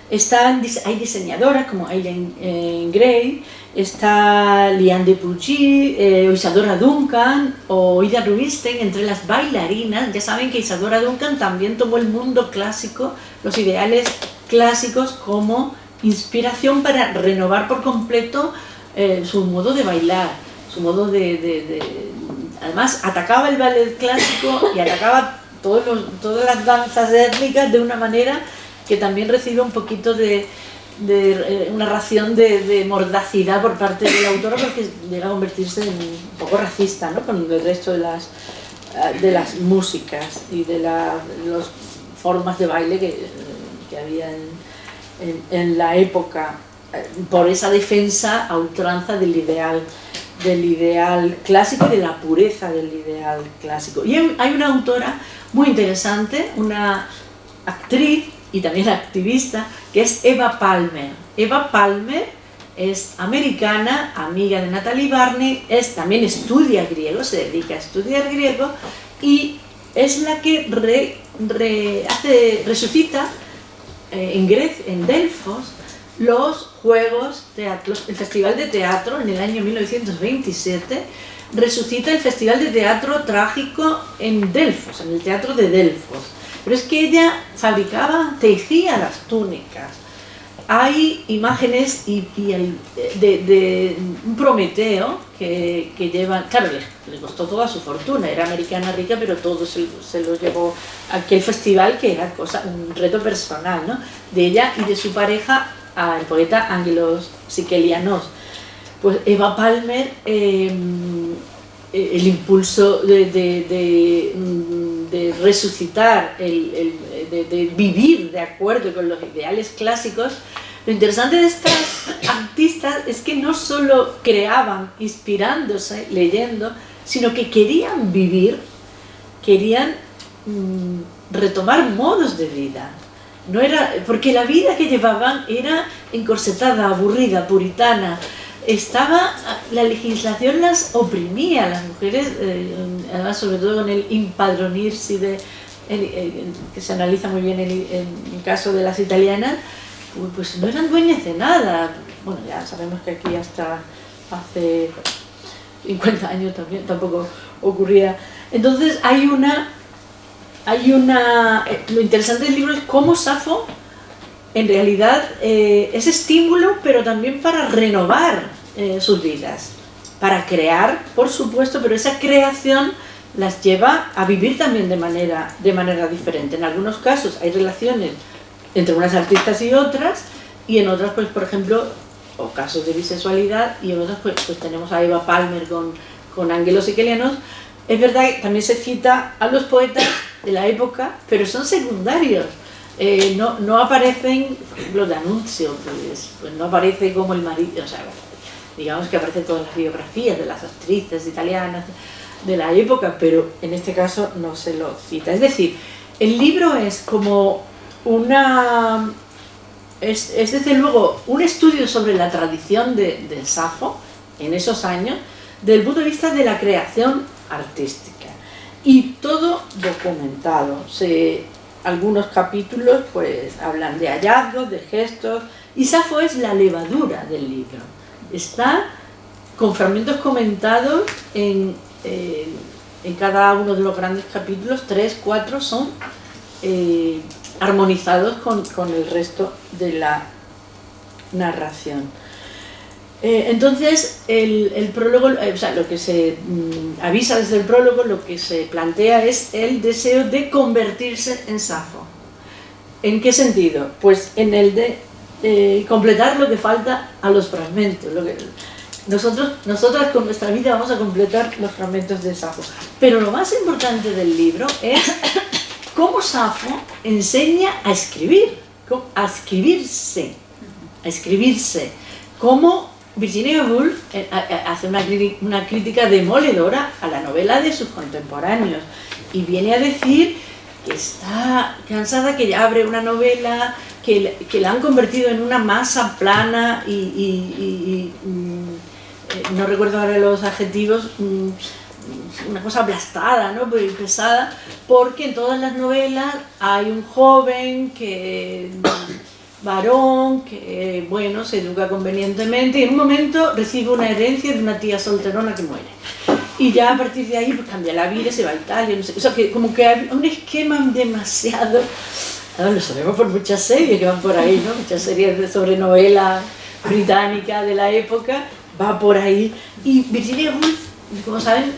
Hay diseñadoras como Eileen Gray, está Liane de Pougy, Isadora Duncan o Ida Rubinstein entre las bailarinas. Ya saben que Isadora Duncan también tomó el mundo clásico, los ideales clásicos como inspiración para renovar por completo su modo de bailar, su modo además atacaba el ballet clásico y atacaba todas las danzas étnicas de una manera que también recibe un poquito de una ración de mordacidad por parte de la autora, porque llega a convertirse en un poco racista, ¿no?, con el resto de las músicas y de las formas de baile que había en la época, por esa defensa a ultranza del ideal clásico y de la pureza del ideal clásico. Y hay una autora muy interesante, una actriz y también activista, que es Eva Palmer. Eva Palmer es americana, amiga de Natalie Barney, también estudia griego, se dedica a estudiar griego, y es la que resucita en Delfos los Juegos Teatros, el Festival de Teatro en el año 1927, resucita el Festival de Teatro Trágico en Delfos, en el Teatro de Delfos. Pero es que ella tejía las túnicas. Hay imágenes de un Prometeo que llevan, claro, le costó toda su fortuna, era americana rica, pero todo se lo llevó a aquel festival, que era un reto personal, ¿no?, de ella y de su pareja, el poeta Angelos Sikelianos. Pues Eva Palmer, el impulso de resucitar, de vivir de acuerdo con los ideales clásicos. Lo interesante de estas artistas es que no solo creaban inspirándose, leyendo, sino que querían vivir, querían retomar modos de vida. No era, porque la vida que llevaban era encorsetada, aburrida, puritana. La legislación las oprimía, las mujeres, además sobre todo con el impadronirse, que se analiza muy bien en el caso de las italianas, pues no eran dueñas de nada. Bueno, ya sabemos que aquí hasta hace 50 años también tampoco ocurría. Entonces lo interesante del libro es cómo Safo en realidad es estímulo, pero también para renovar sus vidas, para crear, por supuesto, pero esa creación las lleva a vivir también de manera diferente. En algunos casos hay relaciones entre unas artistas y otras, y en otras, pues por ejemplo, o casos de bisexualidad, y en otras pues tenemos a Eva Palmer con Angelos Sikelianos. Es verdad que también se cita a los poetas de la época, pero son secundarios. No aparecen los de Anuncio, pues no aparece como el marido, o sea, digamos que aparecen todas las biografías de las actrices italianas de la época, pero en este caso no se lo cita. Es decir, el libro es como es desde luego un estudio sobre la tradición de Safo en esos años, desde el punto de vista de la creación artística, y todo documentado. Algunos capítulos pues hablan de hallazgos, de gestos, y Safo es la levadura del libro. Está con fragmentos comentados en cada uno de los grandes capítulos. 3, 4 son armonizados con el resto de la narración. Entonces el prólogo, o sea, lo que se avisa desde el prólogo, lo que se plantea es el deseo de convertirse en Safo. ¿En qué sentido? Pues en el de completar lo que falta a los fragmentos. Nosotras con nuestra vida vamos a completar los fragmentos de Safo. Pero lo más importante del libro es cómo Safo enseña a escribir, a escribirse, cómo Virginia Woolf hace una crítica demoledora a la novela de sus contemporáneos y viene a decir que está cansada, que ya abre una novela que la han convertido en una masa plana y no recuerdo ahora los adjetivos, una cosa aplastada, ¿no?, pesada, porque en todas las novelas hay un joven que varón que, bueno, se educa convenientemente y en un momento recibe una herencia de una tía solterona que muere. Y ya a partir de ahí pues cambia la vida, se va a Italia, no sé, o sea, que como que hay un esquema demasiado... Lo sabemos por muchas series que van por ahí, ¿no? Muchas series sobre novela británica de la época, va por ahí. Y Virginia Woolf, como saben,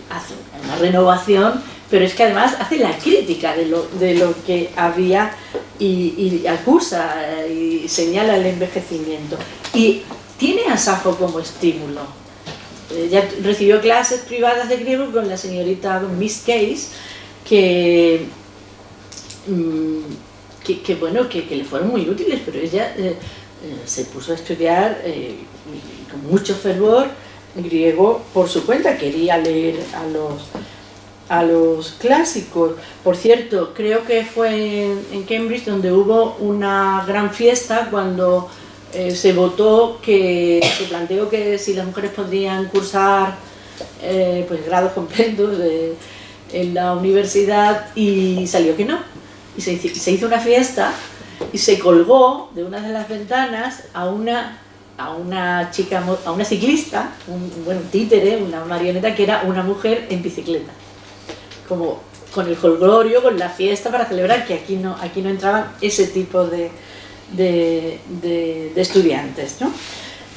hace una renovación, pero es que además hace la crítica de lo que había y acusa y señala el envejecimiento. Y tiene a Safo como estímulo. Ella recibió clases privadas de griego con la señorita Miss Case, que bueno, que le fueron muy útiles, pero ella se puso a estudiar con mucho fervor griego por su cuenta, quería leer a los clásicos. Por cierto, creo que fue en Cambridge donde hubo una gran fiesta cuando se votó, que se planteó que si las mujeres podrían cursar pues grados completos en la universidad, y salió que no. Y se hizo una fiesta y se colgó de una de las ventanas a una chica, a una ciclista, un títere, una marioneta que era una mujer en bicicleta, como con el jolgorio, con la fiesta para celebrar que aquí no entraban ese tipo de estudiantes, ¿no?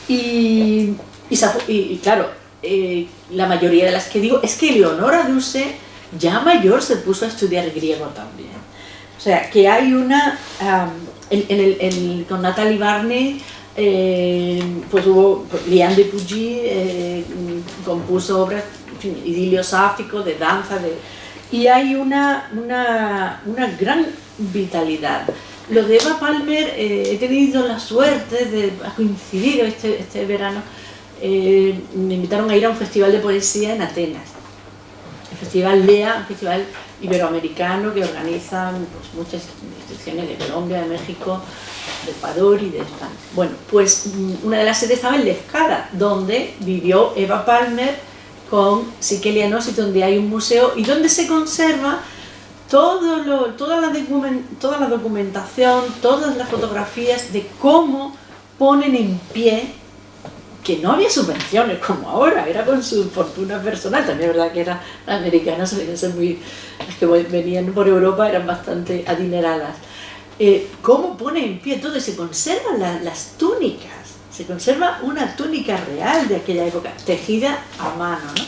Y claro, la mayoría de las que digo es que Eleonora Duse ya mayor se puso a estudiar griego también. O sea, que hay una... con Natalie Barney, pues hubo... Liane de Pougy compuso obras, en fin, idilio sáfico, de danza, y hay una gran vitalidad. Lo de Eva Palmer, he tenido la suerte de coincidir este verano, me invitaron a ir a un festival de poesía en Atenas. El Festival LEA, un festival iberoamericano que organizan pues, muchas instituciones de Colombia, de México, de Ecuador y de España. Bueno, pues una de las sedes estaba en Lefkada, donde vivió Eva Palmer con Sique Lianos, y donde hay un museo y donde se conserva toda la documentación, todas las fotografías de cómo ponen en pie, que no había subvenciones como ahora, era con su fortuna personal. También es verdad que las americanas solían ser las que venían por Europa eran bastante adineradas. Cómo pone en pie todo, y se conservan las túnicas, se conserva una túnica real de aquella época, tejida a mano, ¿no?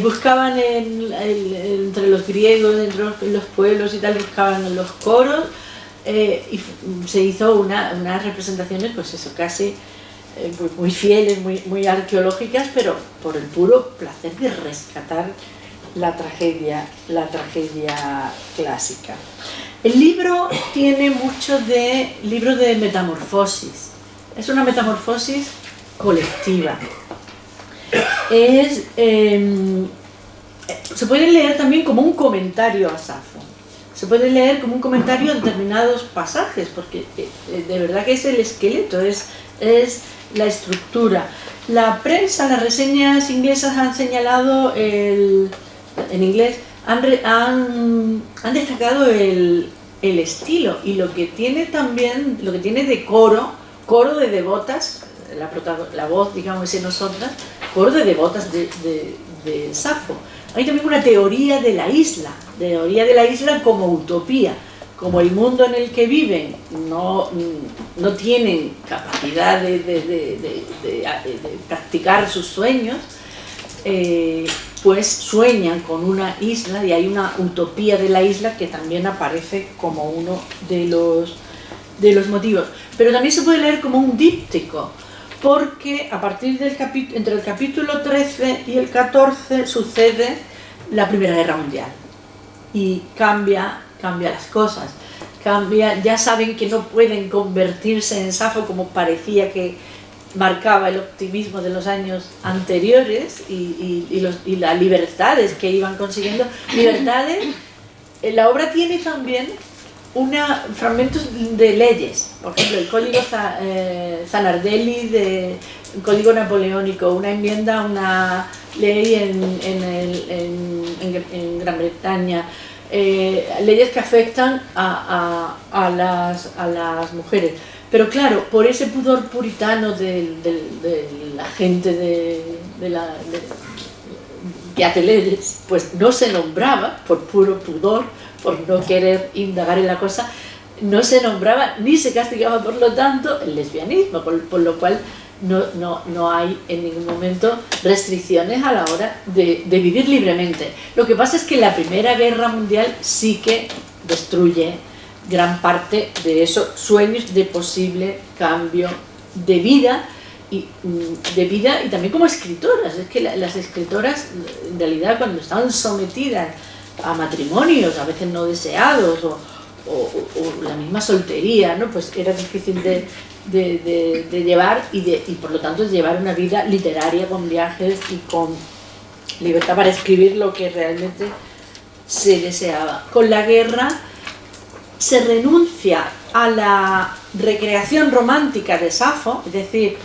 Buscaban entre los griegos, entre los pueblos y tal, buscaban los coros, y se hizo unas representaciones, pues eso, casi muy fieles, muy arqueológicas, pero por el puro placer de rescatar la tragedia clásica. El libro tiene mucho de libro de metamorfosis, es una metamorfosis colectiva. Se puede leer también como un comentario a Safo, se puede leer como un comentario a determinados pasajes, porque de verdad que es el esqueleto, es la estructura. La prensa, las reseñas inglesas han señalado, en inglés, han destacado el estilo, y lo que tiene también, lo que tiene de coro de devotas, la voz, digamos, es nosotras, coro de devotas de Safo. Hay también una teoría de la isla como utopía, como el mundo en el que viven no tienen capacidad de practicar sus sueños, pues sueñan con una isla, y hay una utopía de la isla que también aparece como uno de los motivos. Pero también se puede leer como un díptico, porque a partir entre el capítulo 13 y el 14 sucede la Primera Guerra Mundial y cambia las cosas, ya saben que no pueden convertirse en Safo como parecía que marcaba el optimismo de los años anteriores, y las libertades que iban consiguiendo. La obra tiene también fragmentos de leyes, por ejemplo el código Zanardelli, un código napoleónico, una enmienda a una ley en Gran Bretaña, leyes que afectan a las mujeres. Pero claro, por ese pudor puritano de la gente que hace leyes, pues no se nombraba, por puro pudor, por no querer indagar en la cosa, no se nombraba ni se castigaba, por lo tanto, el lesbianismo, por lo cual no hay en ningún momento restricciones a la hora de vivir libremente. Lo que pasa es que la Primera Guerra Mundial sí que destruye gran parte de esos sueños de posible cambio de vida y también como escritoras. Es que las escritoras, en realidad, cuando estaban sometidas a matrimonios a veces no deseados o la misma soltería, ¿no? Pues era difícil de llevar y por lo tanto de llevar una vida literaria con viajes y con libertad para escribir lo que realmente se deseaba. Con la guerra se renuncia a la recreación romántica de Safo, es decir,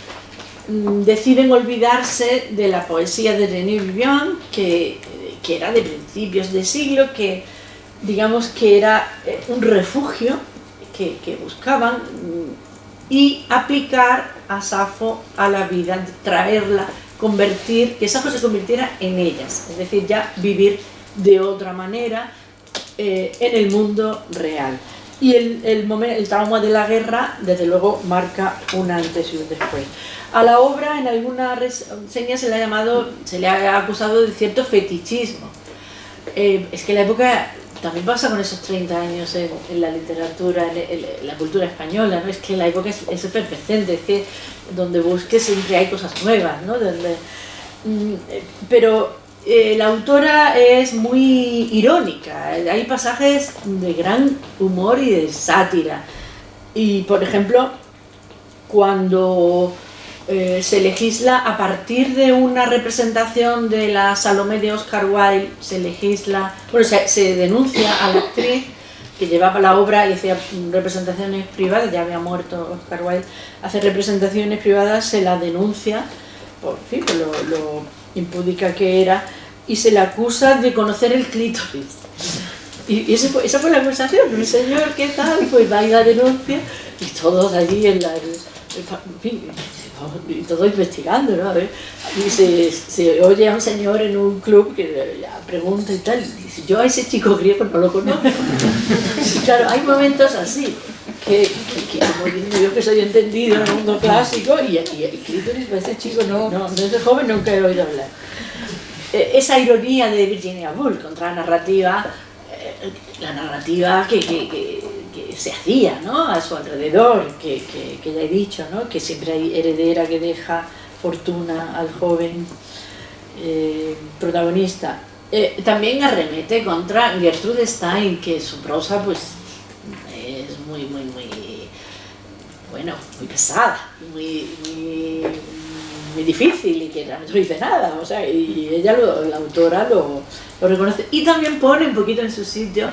deciden olvidarse de la poesía de René Vivian, que era de principios de siglo, que digamos que era un refugio que buscaban, y aplicar a Safo a la vida, traerla, que Safo se convirtiera en ellas, es decir, ya vivir de otra manera en el mundo real. Y el trauma de la guerra, desde luego, marca un antes y un después. A la obra, en alguna reseña se le ha acusado de cierto fetichismo. Es que la época también pasa con esos 30 años en la literatura, en la cultura española, ¿no? Es que la época es efervescente, es que donde busques siempre hay cosas nuevas, ¿no? Pero la autora es muy irónica, hay pasajes de gran humor y de sátira. Y, por ejemplo, cuando se legisla a partir de una representación de la Salomé de Oscar Wilde, se denuncia a la actriz que llevaba la obra y hacía representaciones privadas, ya había muerto Oscar Wilde, hace representaciones privadas, se la denuncia por lo impúdica que era, y se le acusa de conocer el clítoris. Y esa fue la acusación. El señor, ¿qué tal? Pues va y la denuncia, y todos allí en fin, y todo investigando, ¿no? Y se oye a un señor en un club que pregunta y tal, y dice: yo a ese chico griego no lo conozco. Y claro, hay momentos así, que como digo yo, que soy entendido en el mundo clásico, y el clítoris, pues ese chico no, ese joven nunca he oído hablar. Esa ironía de Virginia Woolf contra la narrativa que se hacía, ¿no?, a su alrededor, que ya he dicho, ¿no?, que siempre hay heredera que deja fortuna al joven protagonista. También arremete contra Gertrude Stein, que su prosa pues es muy pesada, muy difícil, y que realmente no dice nada, o sea, y ella, la autora, lo reconoce. Y también pone un poquito en su sitio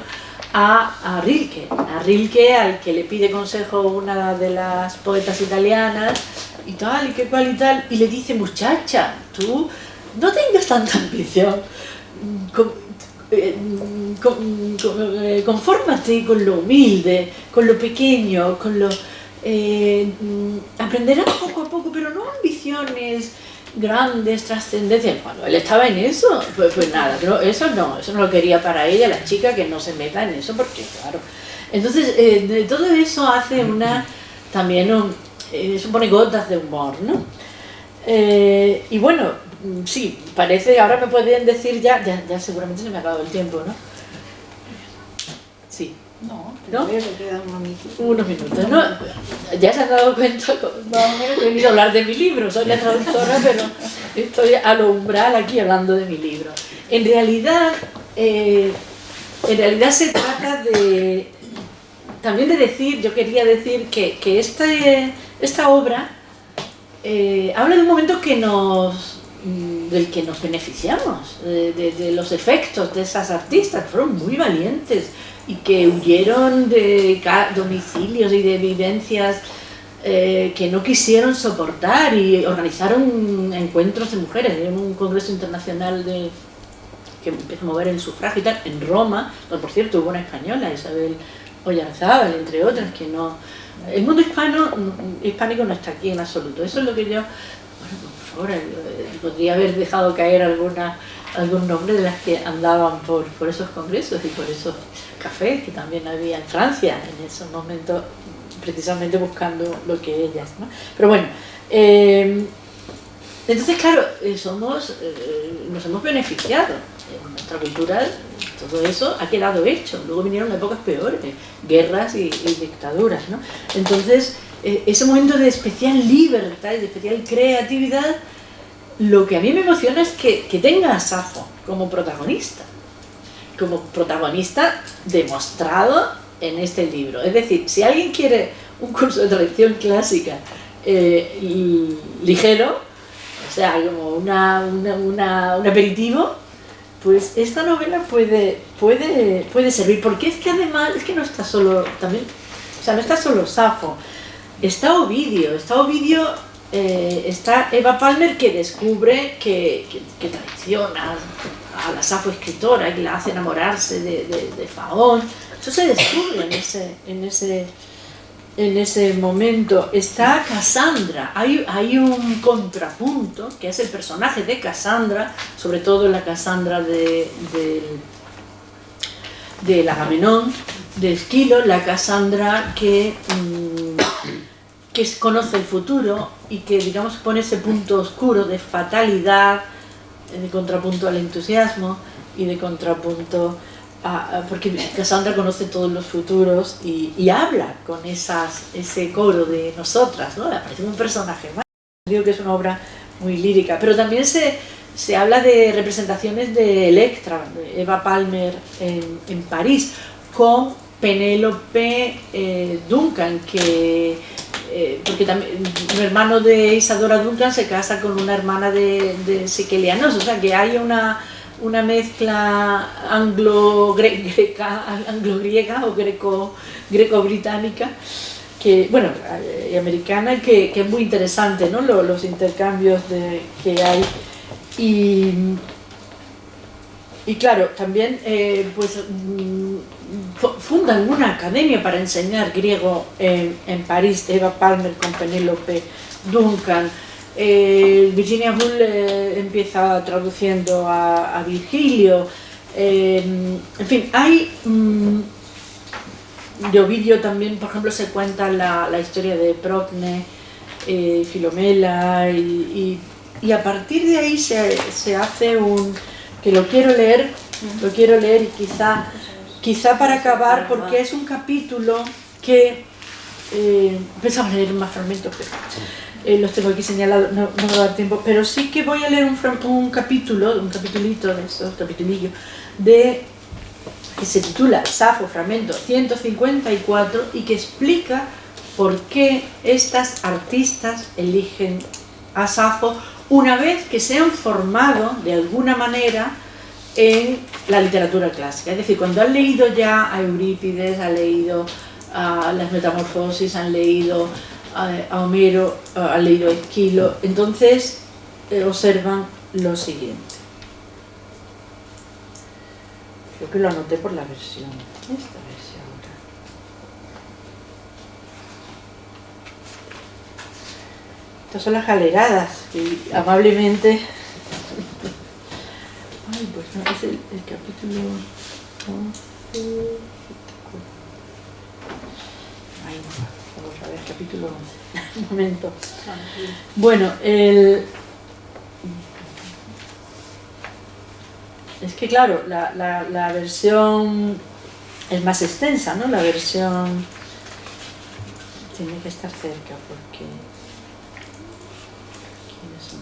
a Rilke, al que le pide consejo una de las poetas italianas, y tal, y qué cual y tal, y le dice: muchacha, tú no tengas tanta ambición, confórmate con lo humilde, con lo pequeño, con lo... aprenderás poco a poco, pero no ambiciones grandes, trascendencias. Cuando él estaba en eso, pues nada, eso no lo quería para ella, la chica, que no se meta en eso, porque claro. Entonces, de todo eso hace eso pone gotas de humor, ¿no? Y bueno, sí, parece, ahora me pueden decir ya seguramente se me ha acabado el tiempo, ¿no? Sí. No, ¿No? le quedan unos minutos, ¿no? Ya se han dado cuenta, más o menos, que he venido a hablar de mi libro. Soy la traductora, pero estoy a lo umbral aquí hablando de mi libro. En realidad se trata también de decir, yo quería decir que esta obra habla de un momento del que nos beneficiamos, de los efectos de esas artistas, que fueron muy valientes y que huyeron de domicilios y de vivencias que no quisieron soportar, y organizaron encuentros de mujeres en un congreso internacional que empieza a mover el sufragio y tal, en Roma, donde por cierto hubo una española, Isabel Oyarzábal, entre otras, que no... El mundo hispánico no está aquí en absoluto. Eso es lo que yo... Bueno, por favor, podría haber dejado caer algún nombre de las que andaban por esos congresos y por esos cafés que también había en Francia en esos momentos, precisamente buscando lo que ellas, ¿no? Pero bueno, entonces claro, nos hemos beneficiado. En nuestra cultura todo eso ha quedado hecho. Luego vinieron épocas peores, guerras y dictaduras, ¿no? Entonces, ese momento de especial libertad y de especial creatividad, lo que a mí me emociona es que tenga a Safo como protagonista demostrado en este libro. Es decir, si alguien quiere un curso de traducción clásica ligero, o sea, como un aperitivo, pues esta novela puede servir, porque es que además, es que no está solo, también, o sea, no está solo Safo, está Ovidio, está Eva Palmer, que descubre que traiciona a la Safo escritora y que la hace enamorarse de Faón. Eso se descubre en ese momento. Está Cassandra, hay un contrapunto, que es el personaje de Cassandra, sobre todo la Cassandra del Agamenón, de Esquilo, la Cassandra que conoce el futuro y que, digamos, pone ese punto oscuro de fatalidad, de contrapunto al entusiasmo y de contrapunto porque Cassandra conoce todos los futuros y habla con ese coro de nosotras, ¿no? Aparece un personaje más. Digo que es una obra muy lírica, pero también se habla de representaciones de Electra, de Eva Palmer en París, con Penélope Duncan, porque también un hermano de Isadora Duncan se casa con una hermana de Siquelianos, o sea que hay una mezcla anglo-griega o greco-británica, que, bueno, y americana, que es muy interesante, ¿no? Los intercambios que hay. Y claro, también pues fundan una academia para enseñar griego en París, Eva Palmer con Penélope Duncan. Virginia Woolf empieza traduciendo a Virgilio. En fin, hay de Ovidio también, por ejemplo, se cuenta la historia de Procne, Filomela, y a partir de ahí se hace que lo quiero leer y quizá para acabar, porque es un capítulo que pensaba leer más fragmentos, pero los tengo aquí señalados, no me va a dar tiempo, pero sí que voy a leer un capitulito de esos, capitulillo, que se titula Safo, fragmento 154, y que explica por qué estas artistas eligen a Safo una vez que se han formado de alguna manera en la literatura clásica. Es decir, cuando han leído ya a Eurípides, han leído a las Metamorfosis, han leído a Homero, han leído a Esquilo, entonces observan lo siguiente. Creo que lo anoté por la versión. Esta versión ahora. Estas son las galeradas que amablemente... Ay, pues no, es el capítulo 11. Ay, vamos a ver, capítulo 11. Un momento. Bueno, es que claro, la versión es más extensa, ¿no? La versión tiene que estar cerca porque... ¿Quiénes son?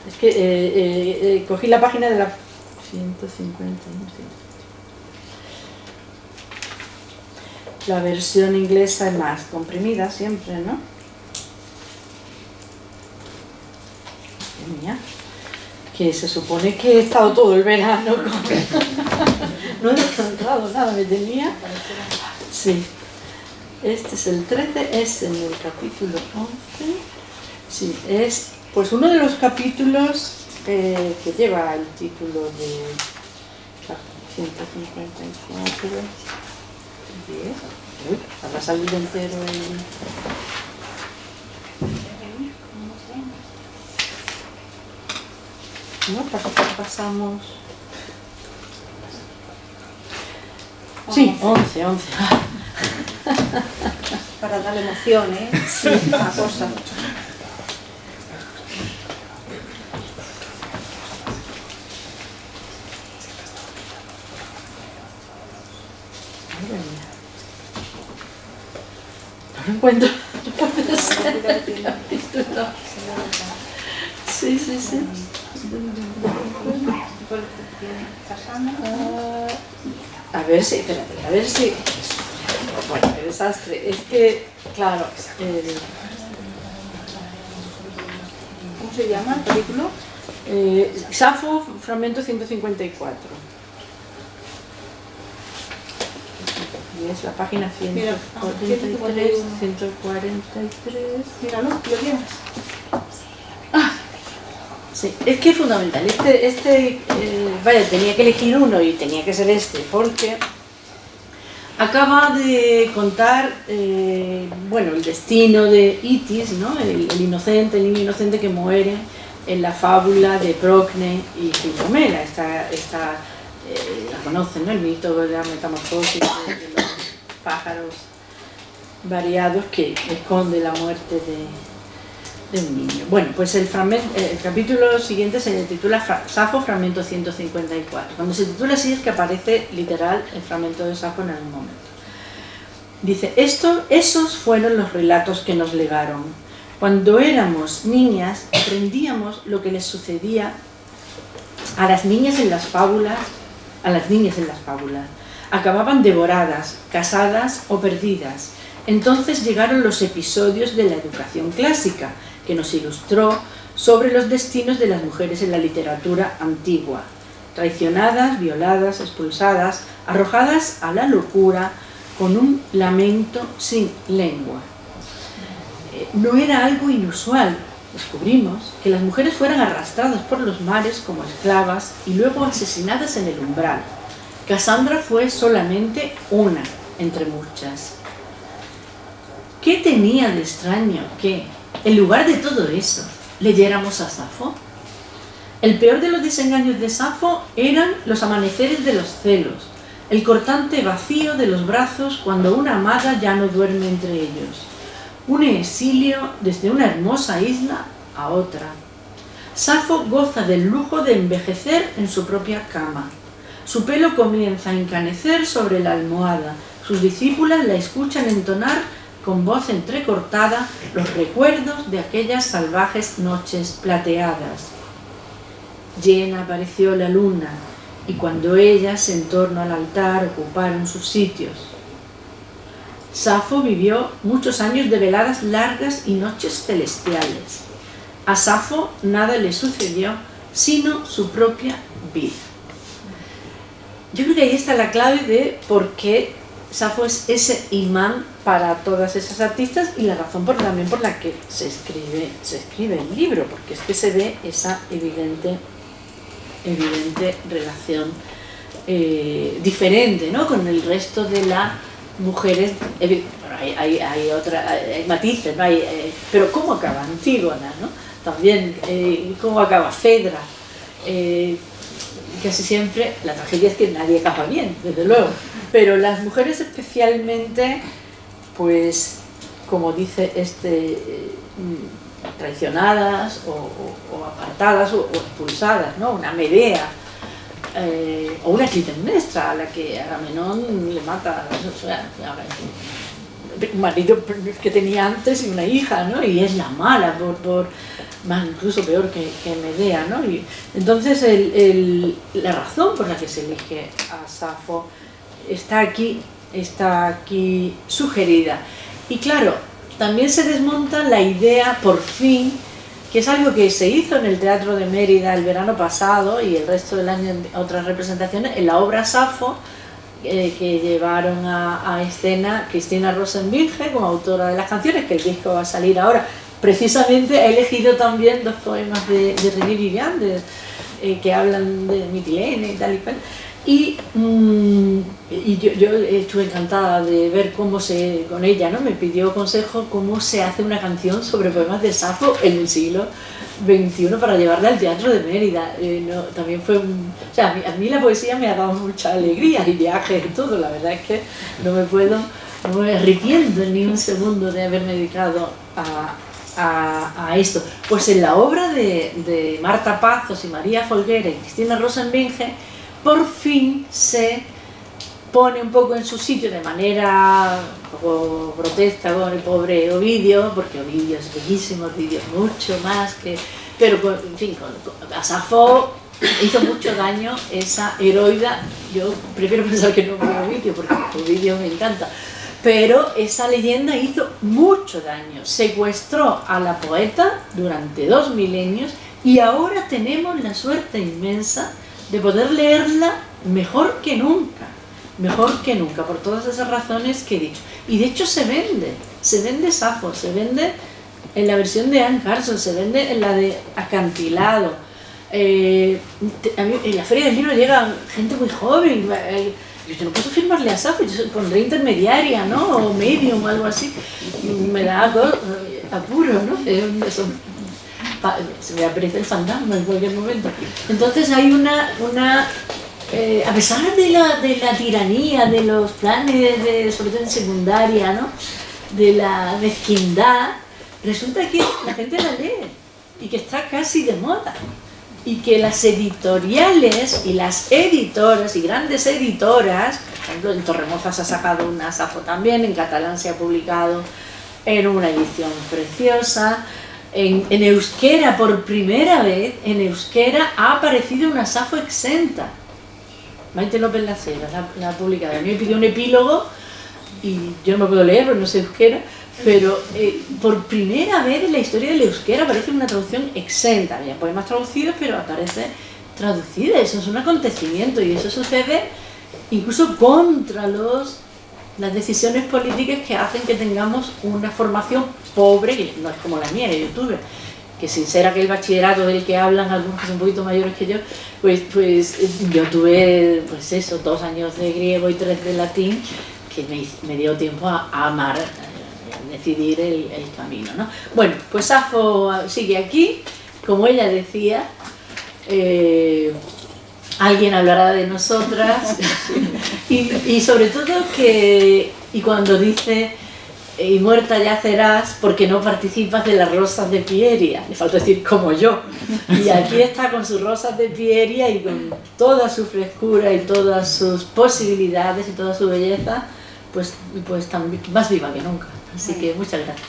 Es que cogí la página de la 150. La versión inglesa es más comprimida siempre, ¿no? Mía, que se supone que he estado todo el verano con... No he descansado nada, me tenía... Sí. Este es el 13, es en el capítulo 11. Sí, es pues uno de los capítulos que lleva el título de 154. 10. Uy, habrá salido entero ¿no? Pasamos... Sí, 11. Para darle emoción, ¿eh? Sí, una cosa. No lo encuentro. No puede ser. Sí. A ver si, espérate, a ver si... Bueno, qué desastre. Es que, claro... ¿Cómo se llama el capítulo? Safo, fragmento 154. Y es la página 143, 143... Míralo, ¿lo tienes? Sí, es que es fundamental. Vaya, tenía que elegir uno y tenía que ser este, porque acaba de contar, bueno, el destino de Itis, ¿no? El niño inocente que muere en la fábula de Procne y Filomela. La conocen, ¿no? El mito de la metamorfosis de los pájaros variados que esconde la muerte de un niño. Bueno, pues el capítulo siguiente se titula Safo, fragmento 154. Cuando se titula así es que aparece literal el fragmento de Safo en algún momento. Dice, esos fueron los relatos que nos legaron. Cuando éramos niñas, aprendíamos lo que les sucedía a las niñas en las fábulas. Acababan devoradas, casadas o perdidas. Entonces llegaron los episodios de la educación clásica, que nos ilustró sobre los destinos de las mujeres en la literatura antigua, traicionadas, violadas, expulsadas, arrojadas a la locura con un lamento sin lengua. No era algo inusual. Descubrimos que las mujeres fueran arrastradas por los mares como esclavas y luego asesinadas en el umbral. Casandra fue solamente una entre muchas. ¿Qué tenía de extraño que, en lugar de todo eso, leyéramos a Safo? El peor de los desengaños de Safo eran los amaneceres de los celos, el cortante vacío de los brazos cuando una amada ya no duerme entre ellos, un exilio desde una hermosa isla a otra. Safo goza del lujo de envejecer en su propia cama. Su pelo comienza a encanecer sobre la almohada, sus discípulas la escuchan entonar con voz entrecortada los recuerdos de aquellas salvajes noches plateadas. Llena apareció la luna, y cuando ellas en torno al altar ocuparon sus sitios. Safo vivió muchos años de veladas largas y noches celestiales. A Safo nada le sucedió sino su propia vida. Yo creo que ahí está la clave de por qué Safo es ese imán para todas esas artistas y la razón también por la que se escribe el libro, porque es que se ve esa evidente relación diferente, ¿no? Con el resto de las mujeres. Hay matices, ¿no? Pero ¿cómo acaba Antígona, ¿no? También, ¿cómo acaba Fedra? Casi siempre la tragedia es que nadie acaba bien, desde luego, pero las mujeres especialmente, pues como dice traicionadas o apartadas o expulsadas, ¿no? Una Medea o una Clitemnestra a la que Agamenón le mata, o sea, un marido que tenía antes y una hija, ¿no? Y es la mala más incluso peor que Medea, ¿no? Y entonces la razón por la que se elige a Safo está aquí sugerida. Y claro, también se desmonta la idea, por fin, que es algo que se hizo en el Teatro de Mérida el verano pasado y el resto del año en otras representaciones, en la obra Safo, que llevaron a escena Cristina Rosenbinge como autora de las canciones, que el disco va a salir ahora. precisamente he elegido también 2 poemas de René Vivian, que hablan de Mitilene y tal y cual. Y yo estuve encantada de ver con ella, ¿no? Me pidió consejo cómo se hace una canción sobre poemas de Safo en el siglo XXI para llevarla al Teatro de Mérida. También fue o sea, a mí la poesía me ha dado mucha alegría y viajes y todo. La verdad es que no me arrepiento ni un segundo de haberme dedicado a esto. Pues en la obra de Marta Pazos y María Folguera y Cristina Rosenbinge, por fin se pone un poco en su sitio de manera un poco grotesca con el pobre Ovidio, porque Ovidio es bellísimo, Ovidio es mucho más que... Pero, en fin, a Safo hizo mucho daño esa heroína. Yo prefiero pensar que no fue Ovidio, porque Ovidio me encanta. Pero esa leyenda hizo mucho daño, secuestró a la poeta durante 2 milenios y ahora tenemos la suerte inmensa de poder leerla mejor que nunca, por todas esas razones que he dicho. Y de hecho se vende Safo, se vende en la versión de Anne Carson, se vende en la de Acantilado. A mí, en la Feria del Libro llega gente muy joven. Yo no puedo firmarle a Safo, yo pondré intermediaria, ¿no? O medium o algo así. Me da apuro, ¿no? Se me aparece el fantasma en cualquier momento. Entonces hay a pesar de la tiranía, de los planes, sobre todo en secundaria, ¿no? De la mezquindad, resulta que la gente la lee y que está casi de moda. Y que las editoriales y las editoras y grandes editoras, por ejemplo en Torremoza se ha sacado una Safo también, en catalán se ha publicado en una edición preciosa, en euskera por primera vez, en euskera ha aparecido una Safo exenta. Maite López Lacera la ha publicado. A mí me pidió un epílogo y yo no me puedo leer porque no sé euskera, pero por primera vez en la historia del euskera aparece una traducción exenta. Había poemas traducidos, pero aparece traducida. Eso es un acontecimiento y eso sucede incluso contra las decisiones políticas que hacen que tengamos una formación pobre, que no es como la mía, que yo tuve, que sin ser aquel bachillerato del que hablan algunos que son un poquito mayores que yo, pues yo tuve, pues eso, 2 años de griego y 3 de latín, que me dio tiempo a amar, a decidir el camino, ¿no? Bueno, pues Safo sigue aquí, como ella decía, alguien hablará de nosotras, y sobre todo y cuando dice y muerta yacerás porque no participas de las rosas de Pieria, le falta decir como yo, y aquí está con sus rosas de Pieria y con toda su frescura y todas sus posibilidades y toda su belleza, pues también más viva que nunca. Así que muchas gracias.